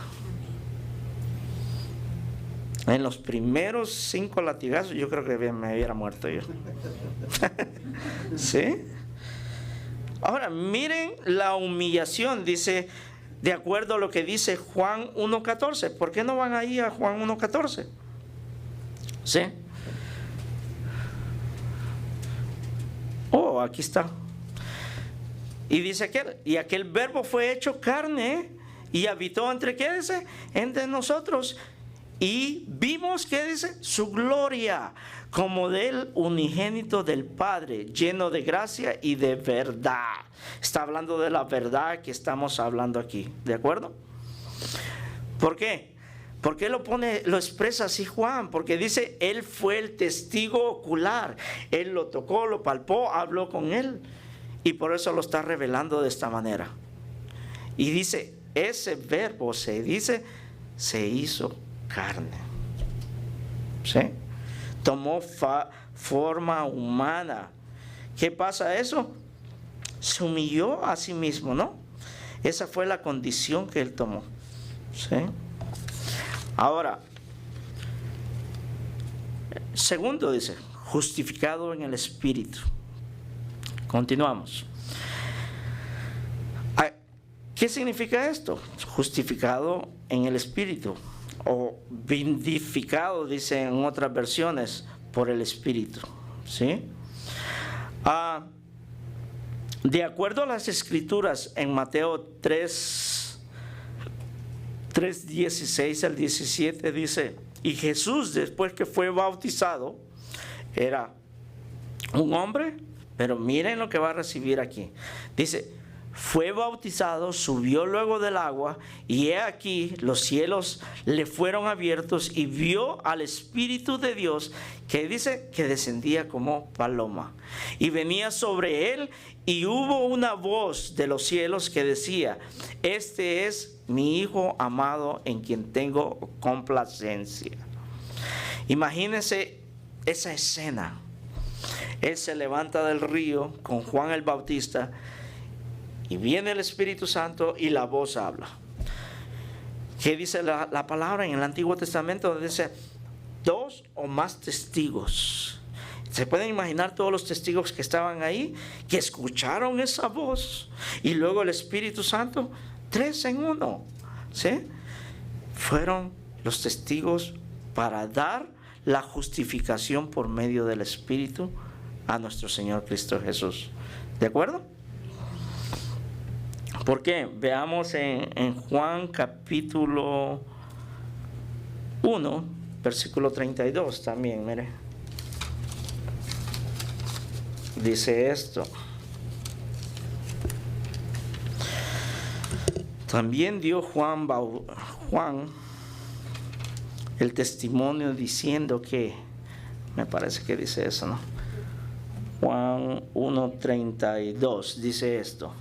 En los primeros 5 latigazos yo creo que me hubiera muerto yo. ¿Sí? Ahora miren la humillación, dice, de acuerdo a lo que dice Juan 1:14. ¿Por qué no van ahí a Juan 1:14? ¿Sí? Oh, aquí está. Y dice aquel verbo fue hecho carne y habitó entre, ¿qué dice? Entre nosotros. Y vimos, ¿qué dice? Su gloria, como del unigénito del Padre, lleno de gracia y de verdad. Está hablando de la verdad que estamos hablando aquí, ¿de acuerdo? ¿Por qué? ¿Por qué lo expresa así Juan? Porque dice, él fue el testigo ocular. Él lo tocó, lo palpó, habló con él. Y por eso lo está revelando de esta manera. Y dice, ese verbo se hizo carne. ¿Sí? Tomó forma humana. ¿Qué pasa eso? Se humilló a sí mismo, ¿no? Esa fue la condición que él tomó. ¿Sí? Ahora, segundo dice, justificado en el Espíritu. Continuamos. ¿Qué significa esto? Justificado en el Espíritu, o vindificado, dice en otras versiones, por el Espíritu. ¿Sí? De acuerdo a las Escrituras, en Mateo 3:16 al 17 dice, y Jesús, después que fue bautizado, era un hombre, pero miren lo que va a recibir aquí. Dice, fue bautizado, subió luego del agua, y he aquí los cielos le fueron abiertos, y vio al Espíritu de Dios, que dice que descendía como paloma, y venía sobre él, y hubo una voz de los cielos que decía: este es mi Hijo amado, en quien tengo complacencia. Imagínense esa escena. Él se levanta del río con Juan el Bautista, y viene el Espíritu Santo y la voz habla. ¿Qué dice la palabra en el Antiguo Testamento? Dice: 2 o más testigos. ¿Se pueden imaginar todos los testigos que estaban ahí, que escucharon esa voz? Y luego el Espíritu Santo, 3 en 1. ¿Sí? Fueron los testigos para dar la justificación por medio del Espíritu a nuestro Señor Cristo Jesús. ¿De acuerdo? ¿Por qué? Veamos en Juan capítulo 1, versículo 32 también, mire. Dice esto: también dio Juan el testimonio diciendo que, me parece que dice eso, ¿no? Juan 1:32 dice esto.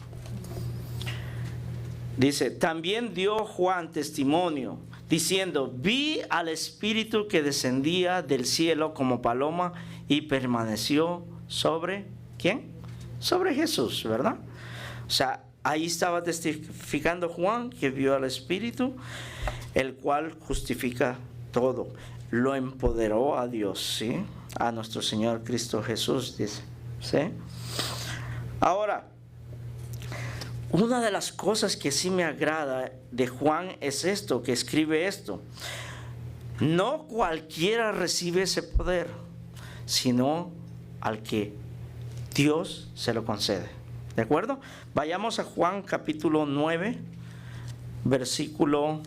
Dice: también dio Juan testimonio diciendo: vi al Espíritu que descendía del cielo como paloma y permaneció sobre, ¿quién? Sobre Jesús, ¿verdad? O sea, ahí estaba testificando Juan que vio al Espíritu, el cual justifica todo. Lo empoderó a Dios, ¿sí? A nuestro Señor Cristo Jesús, dice, ¿sí? Ahora, una de las cosas que sí me agrada de Juan es esto, que escribe esto: no cualquiera recibe ese poder, sino al que Dios se lo concede. ¿De acuerdo? Vayamos a Juan capítulo 9, versículo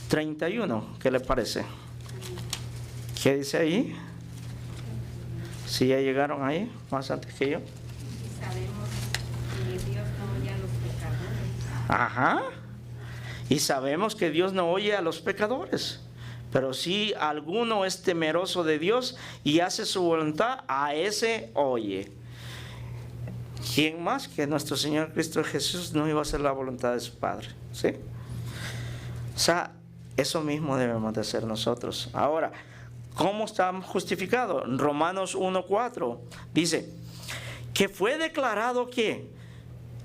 31. ¿Qué le parece? ¿Qué dice ahí? Si ya llegaron ahí, más antes que yo. Sabemos que Dios no oye a los pecadores. Ajá. Y sabemos que Dios no oye a los pecadores. Pero si alguno es temeroso de Dios y hace su voluntad, a ese oye. ¿Quién más que nuestro Señor Cristo Jesús no iba a hacer la voluntad de su Padre? ¿Sí? O sea, eso mismo debemos de hacer nosotros. Ahora, ¿cómo estamos justificados? Romanos 1:4 dice que fue declarado que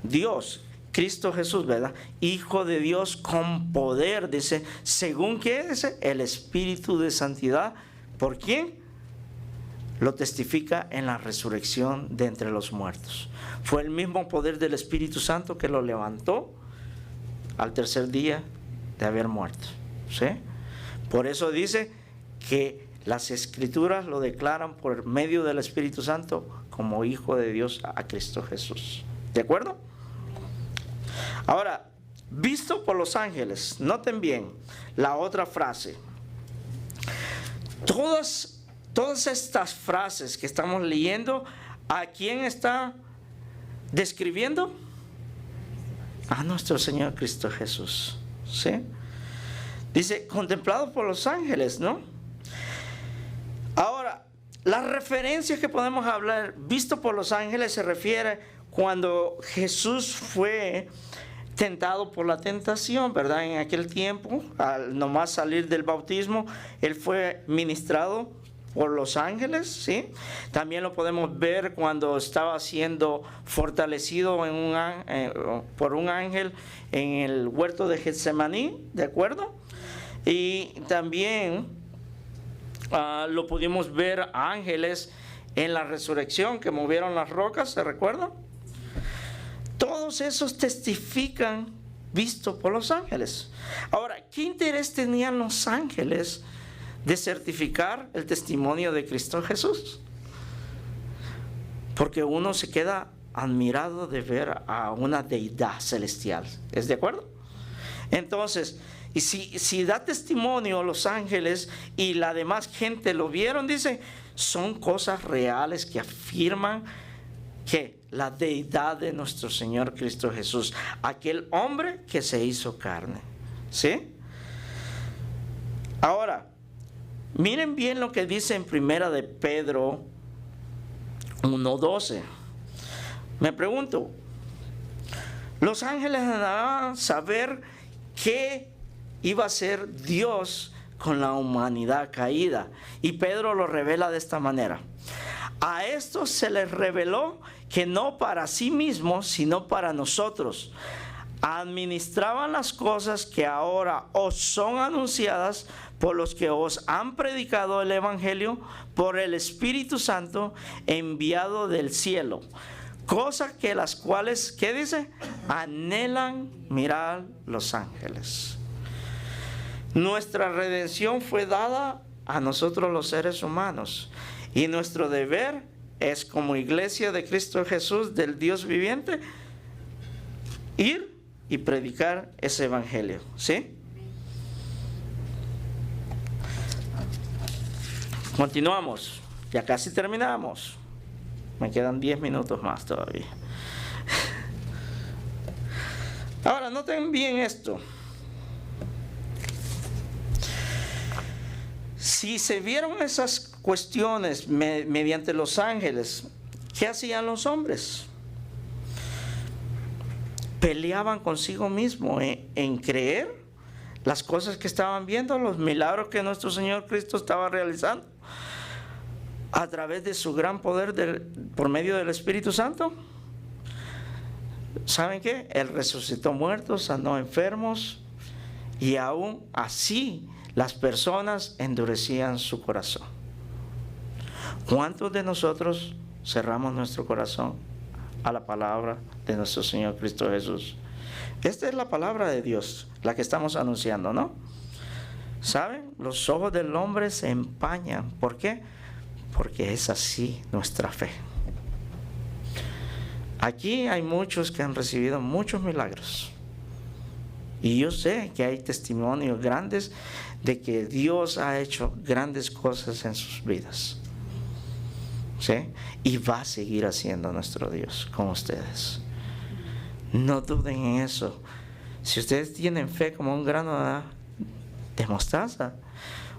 Dios, Cristo Jesús, ¿verdad? Hijo de Dios con poder, dice, según que dice el Espíritu de Santidad. ¿Por quién? Lo testifica en la resurrección de entre los muertos. Fue el mismo poder del Espíritu Santo que lo levantó al tercer día de haber muerto, ¿sí? Por eso dice que las Escrituras lo declaran por medio del Espíritu Santo como Hijo de Dios a Cristo Jesús. ¿De acuerdo? Ahora, visto por los ángeles, noten bien la otra frase. Todas estas frases que estamos leyendo, ¿a quién está describiendo? A nuestro Señor Cristo Jesús, ¿sí? Dice, contemplado por los ángeles, ¿no? Ahora, las referencias que podemos hablar, visto por los ángeles, se refiere cuando Jesús fue tentado por la tentación, ¿verdad? En aquel tiempo, al nomás salir del bautismo, él fue ministrado por los ángeles, ¿sí? También lo podemos ver cuando estaba siendo fortalecido por un ángel en el huerto de Getsemaní, ¿de acuerdo? Y también lo pudimos ver ángeles en la resurrección que movieron las rocas, ¿se recuerdan? Todos esos testifican visto por los ángeles. Ahora, ¿qué interés tenían los ángeles de certificar el testimonio de Cristo Jesús? Porque uno se queda admirado de ver a una deidad celestial. ¿Es de acuerdo? Entonces, Y si da testimonio los ángeles y la demás gente lo vieron, dice, son cosas reales que afirman que la deidad de nuestro Señor Cristo Jesús, aquel hombre que se hizo carne. ¿Sí? Ahora, miren bien lo que dice en Primera de Pedro 1:12. Me pregunto, los ángeles andaban saber qué iba a ser Dios con la humanidad caída. Y Pedro lo revela de esta manera. A estos se les reveló que no para sí mismos, sino para nosotros, administraban las cosas que ahora os son anunciadas por los que os han predicado el Evangelio por el Espíritu Santo enviado del cielo. Cosas que las cuales, ¿qué dice? Anhelan mirar los ángeles. Nuestra redención fue dada a nosotros los seres humanos. Y nuestro deber es, como iglesia de Cristo Jesús, del Dios viviente, ir y predicar ese evangelio. ¿Sí? Continuamos. Ya casi terminamos. Me quedan 10 minutos más todavía. Ahora, noten bien esto. Si se vieron esas cuestiones mediante los ángeles, ¿qué hacían los hombres? Peleaban consigo mismo en creer las cosas que estaban viendo, los milagros que nuestro Señor Cristo estaba realizando a través de su gran poder por medio del Espíritu Santo. ¿Saben qué? Él resucitó muertos, sanó enfermos, y aún así las personas endurecían su corazón. ¿Cuántos de nosotros cerramos nuestro corazón a la palabra de nuestro Señor Cristo Jesús? Esta es la palabra de Dios, la que estamos anunciando, ¿no? ¿Saben? Los ojos del hombre se empañan. ¿Por qué? Porque es así nuestra fe. Aquí hay muchos que han recibido muchos milagros. Y yo sé que hay testimonios grandes de que Dios ha hecho grandes cosas en sus vidas. ¿Sí? Y va a seguir haciendo nuestro Dios con ustedes. No duden en eso. Si ustedes tienen fe como un grano de mostaza,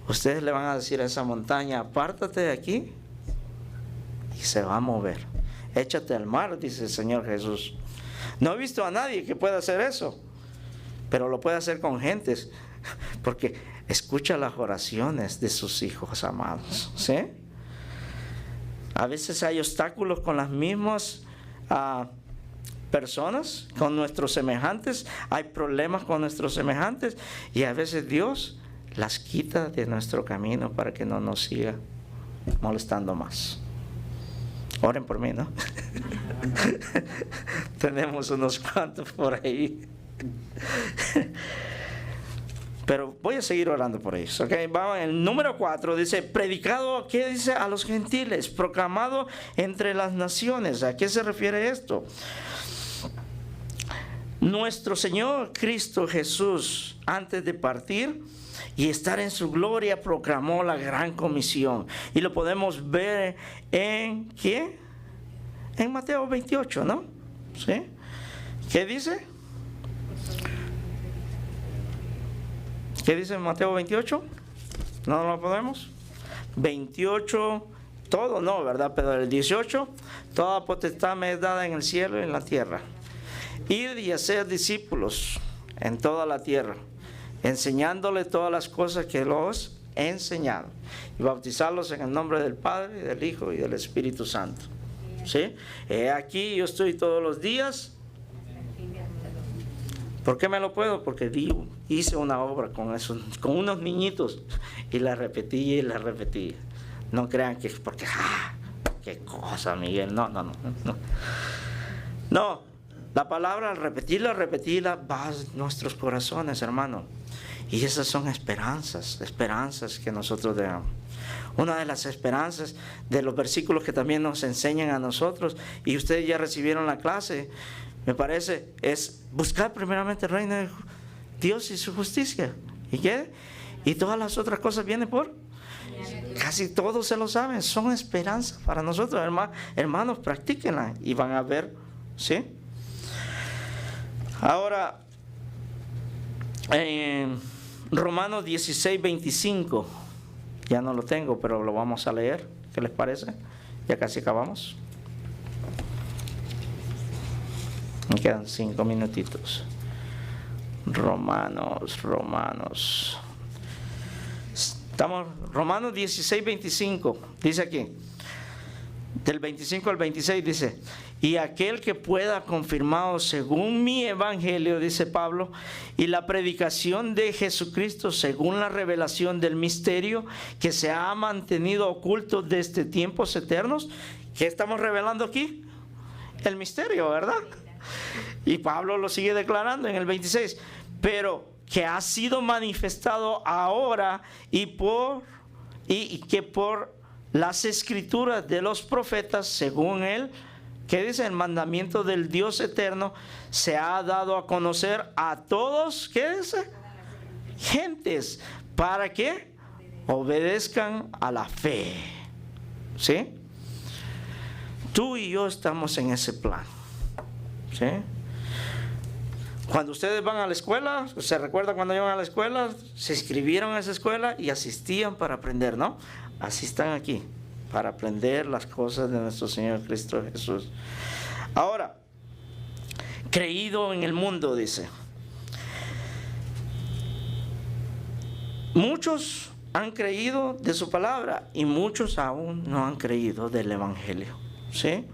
ustedes le van a decir a esa montaña, apártate de aquí, y se va a mover. Échate al mar, dice el Señor Jesús. No he visto a nadie que pueda hacer eso, pero lo puede hacer con gentes, porque escucha las oraciones de sus hijos amados. ¿Sí? A veces hay obstáculos con las mismas personas, con nuestros semejantes. Hay problemas con nuestros semejantes, y a veces Dios las quita de nuestro camino para que no nos siga molestando más. Oren por mí, ¿no? Tenemos unos cuantos por ahí. Pero voy a seguir orando por ellos. Okay, vamos, el número 4 dice, predicado, ¿qué dice? A los gentiles, proclamado entre las naciones. ¿A qué se refiere esto? Nuestro Señor Cristo Jesús, antes de partir y estar en su gloria, proclamó la gran comisión. Y lo podemos ver en, ¿qué? En Mateo 28, ¿no? ¿Sí? ¿Qué dice? ¿Qué dice en Mateo 28? ¿No lo podemos? 28, todo no, ¿verdad? Pero el 18, toda potestad me es dada en el cielo y en la tierra. Ir y hacer discípulos en toda la tierra, enseñándole todas las cosas que los he enseñado, y bautizarlos en el nombre del Padre, del Hijo y del Espíritu Santo. ¿Sí? Aquí yo estoy todos los días. ¿Por qué me lo puedo? Porque hice una obra con unos niñitos, y la repetí y la repetí. No crean que es porque, qué cosa, Miguel. No. No, la palabra al repetirla va a nuestros corazones, hermano. Y esas son esperanzas que nosotros debemos. Una de las esperanzas de los versículos que también nos enseñan a nosotros, y ustedes ya recibieron la clase, me parece, es buscar primeramente el reino Dios y su justicia. ¿Y qué? Y todas las otras cosas vienen por... Casi todos se lo saben, son esperanzas para nosotros, hermanos, practíquenla y van a ver, ¿sí? Ahora, en Romanos 16, 25, ya no lo tengo, pero lo vamos a leer, ¿qué les parece? Ya casi acabamos. Me quedan 5 minutitos. Romanos. Romanos 16, 25, dice aquí, del 25 al 26 dice, y aquel que pueda confirmado según mi evangelio, dice Pablo, y la predicación de Jesucristo según la revelación del misterio que se ha mantenido oculto desde tiempos eternos. ¿Qué estamos revelando aquí? El misterio, ¿verdad? Y Pablo lo sigue declarando en el 26, pero que ha sido manifestado ahora y que por las escrituras de los profetas, según él, que dice el mandamiento del Dios eterno, se ha dado a conocer a todos, ¿qué dice? Gentes, para que obedezcan a la fe. ¿Sí? Tú y yo estamos en ese plan. ¿Sí? Cuando ustedes van a la escuela, ¿se recuerda cuando iban a la escuela? Se inscribieron a esa escuela y asistían para aprender, ¿no? Así están aquí, para aprender las cosas de nuestro Señor Cristo Jesús. Ahora, creído en el mundo, dice. Muchos han creído de su palabra y muchos aún no han creído del Evangelio, ¿sí?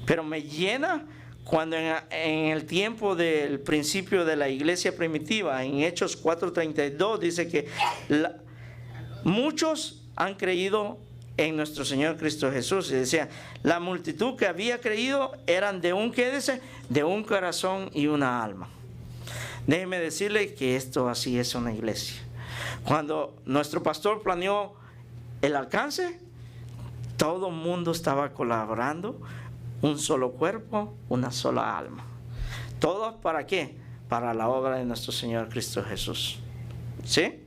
Pero me llena cuando en el tiempo del principio de la iglesia primitiva, en Hechos 4:32, dice que muchos han creído en nuestro Señor Cristo Jesús. Y decía, la multitud que había creído eran de un, ¿qué dice? De un corazón y una alma. Déjeme decirle que esto así es una iglesia. Cuando nuestro pastor planeó el alcance, todo el mundo estaba colaborando. Un solo cuerpo, una sola alma. ¿Todo para qué? Para la obra de nuestro Señor Cristo Jesús. ¿Sí?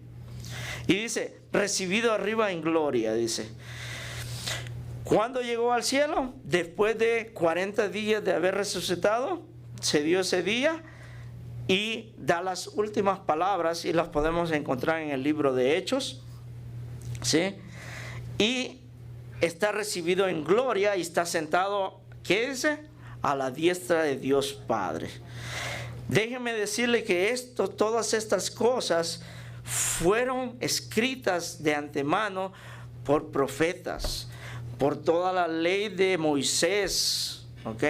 Y dice, recibido arriba en gloria, dice. ¿Cuándo llegó al cielo? Después de 40 días de haber resucitado, se dio ese día y da las últimas palabras y las podemos encontrar en el libro de Hechos. ¿Sí? Y está recibido en gloria y está sentado, ¿qué dice? A la diestra de Dios Padre. Déjeme decirle que todas estas cosas fueron escritas de antemano por profetas, por toda la ley de Moisés, ¿ok?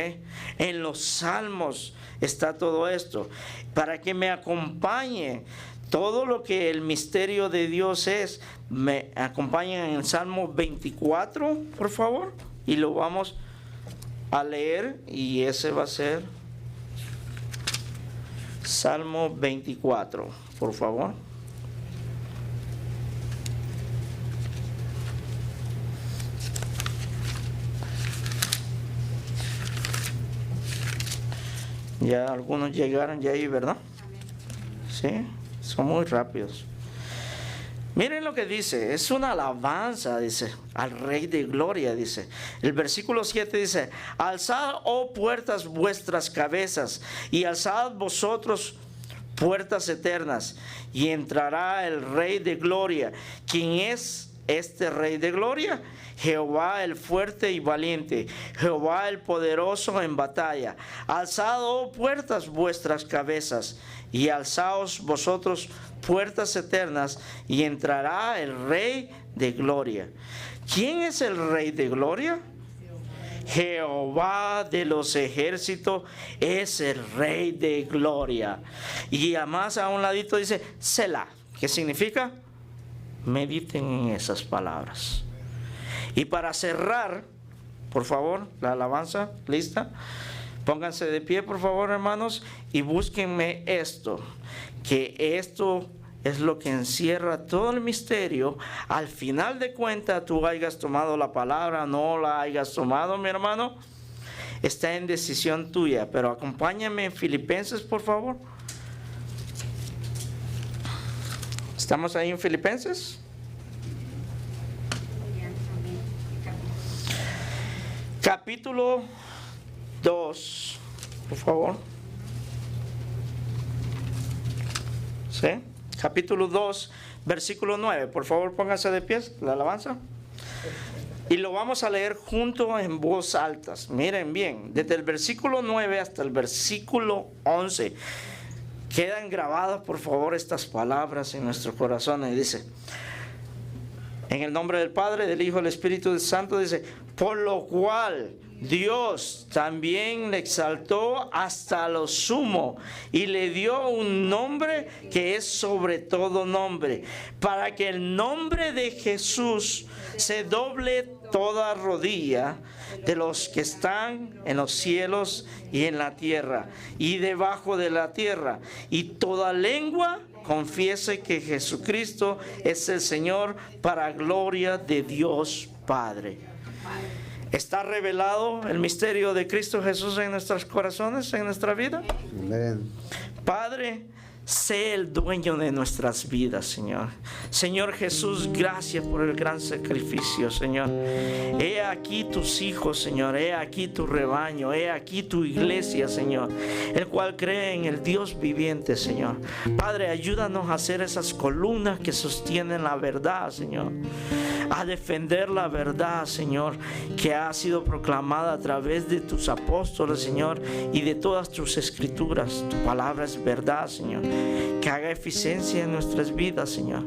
En los salmos está todo esto, para que me acompañe todo lo que el misterio de Dios es. Me acompañen en el Salmo 24, por favor, y lo vamos a leer, y ese va a ser Salmo 24, por favor. Ya algunos llegaron ya ahí, ¿verdad? Sí, son muy rápidos. Miren lo que dice, es una alabanza, dice, al Rey de Gloria, dice. El versículo 7 dice, alzad, oh puertas, vuestras cabezas, y alzad vosotros puertas eternas, y entrará el Rey de Gloria. ¿Quién es este Rey de Gloria? Jehová el fuerte y valiente, Jehová el poderoso en batalla. Alzad, oh puertas, vuestras cabezas, y alzaos vosotros puertas eternas, y entrará el Rey de Gloria. ¿Quién es el Rey de Gloria? Jehová de los ejércitos es el Rey de Gloria. Y además a un ladito dice Selah. ¿Qué significa? Mediten en esas palabras. Y para cerrar, por favor, la alabanza, ¿lista? Pónganse de pie, por favor, hermanos, y búsquenme esto, que esto es lo que encierra todo el misterio. Al final de cuentas, tú hayas tomado la palabra, no la hayas tomado, mi hermano, está en decisión tuya. Pero acompáñame en Filipenses, por favor. ¿Estamos ahí en Filipenses? Capítulo 2, por favor. ¿Sí? Capítulo 2, versículo 9. Por favor, pónganse de pie, la alabanza. Y lo vamos a leer juntos en voz alta. Miren bien, desde el versículo 9 hasta el versículo 11. Quedan grabadas, por favor, estas palabras en nuestros corazones. Dice, en el nombre del Padre, del Hijo y del Espíritu Santo, dice, por lo cual Dios también le exaltó hasta lo sumo y le dio un nombre que es sobre todo nombre, para que el nombre de Jesús se doble toda rodilla de los que están en los cielos y en la tierra y debajo de la tierra, y toda lengua confiese que Jesucristo es el Señor, para gloria de Dios Padre. ¿Está revelado el misterio de Cristo Jesús en nuestros corazones, en nuestra vida? Amén. Padre, sé el dueño de nuestras vidas, Señor. Señor Jesús, gracias por el gran sacrificio, Señor. He aquí tus hijos, Señor. He aquí tu rebaño. He aquí tu iglesia, Señor, el cual cree en el Dios viviente, Señor. Padre, ayúdanos a hacer esas columnas que sostienen la verdad, Señor. A defender la verdad, Señor, que ha sido proclamada a través de tus apóstoles, Señor, y de todas tus escrituras. Tu palabra es verdad, Señor. Que haga eficiencia en nuestras vidas, Señor.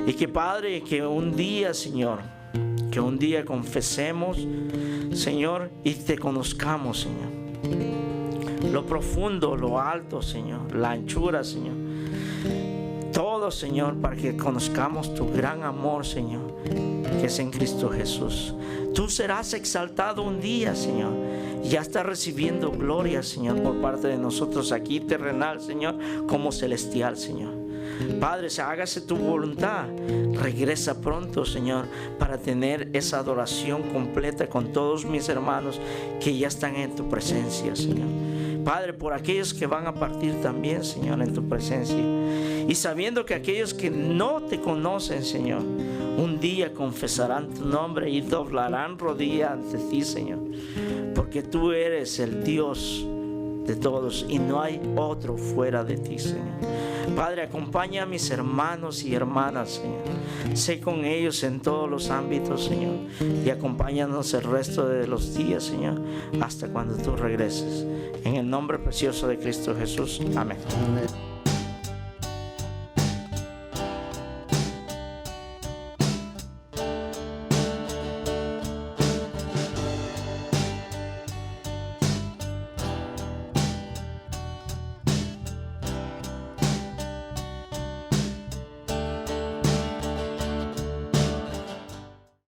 Y que, Padre, que un día, Señor, que un día confesemos, Señor, y te conozcamos, Señor. Lo profundo, lo alto, Señor. La anchura, Señor. Todo, Señor, para que conozcamos tu gran amor, Señor, que es en Cristo Jesús. Tú serás exaltado un día, Señor. Ya estás recibiendo gloria, Señor, por parte de nosotros aquí terrenal, Señor, como celestial, Señor. Padre, hágase tu voluntad. Regresa pronto, Señor, para tener esa adoración completa con todos mis hermanos que ya están en tu presencia, Señor. Padre, por aquellos que van a partir también, Señor, en tu presencia. Y sabiendo que aquellos que no te conocen, Señor, un día confesarán tu nombre y doblarán rodilla ante ti, Señor. Porque tú eres el Dios de todos y no hay otro fuera de ti, Señor. Padre, acompaña a mis hermanos y hermanas, Señor. Sé con ellos en todos los ámbitos, Señor. Y acompáñanos el resto de los días, Señor, hasta cuando tú regreses. En el nombre precioso de Cristo Jesús. Amén. Amén.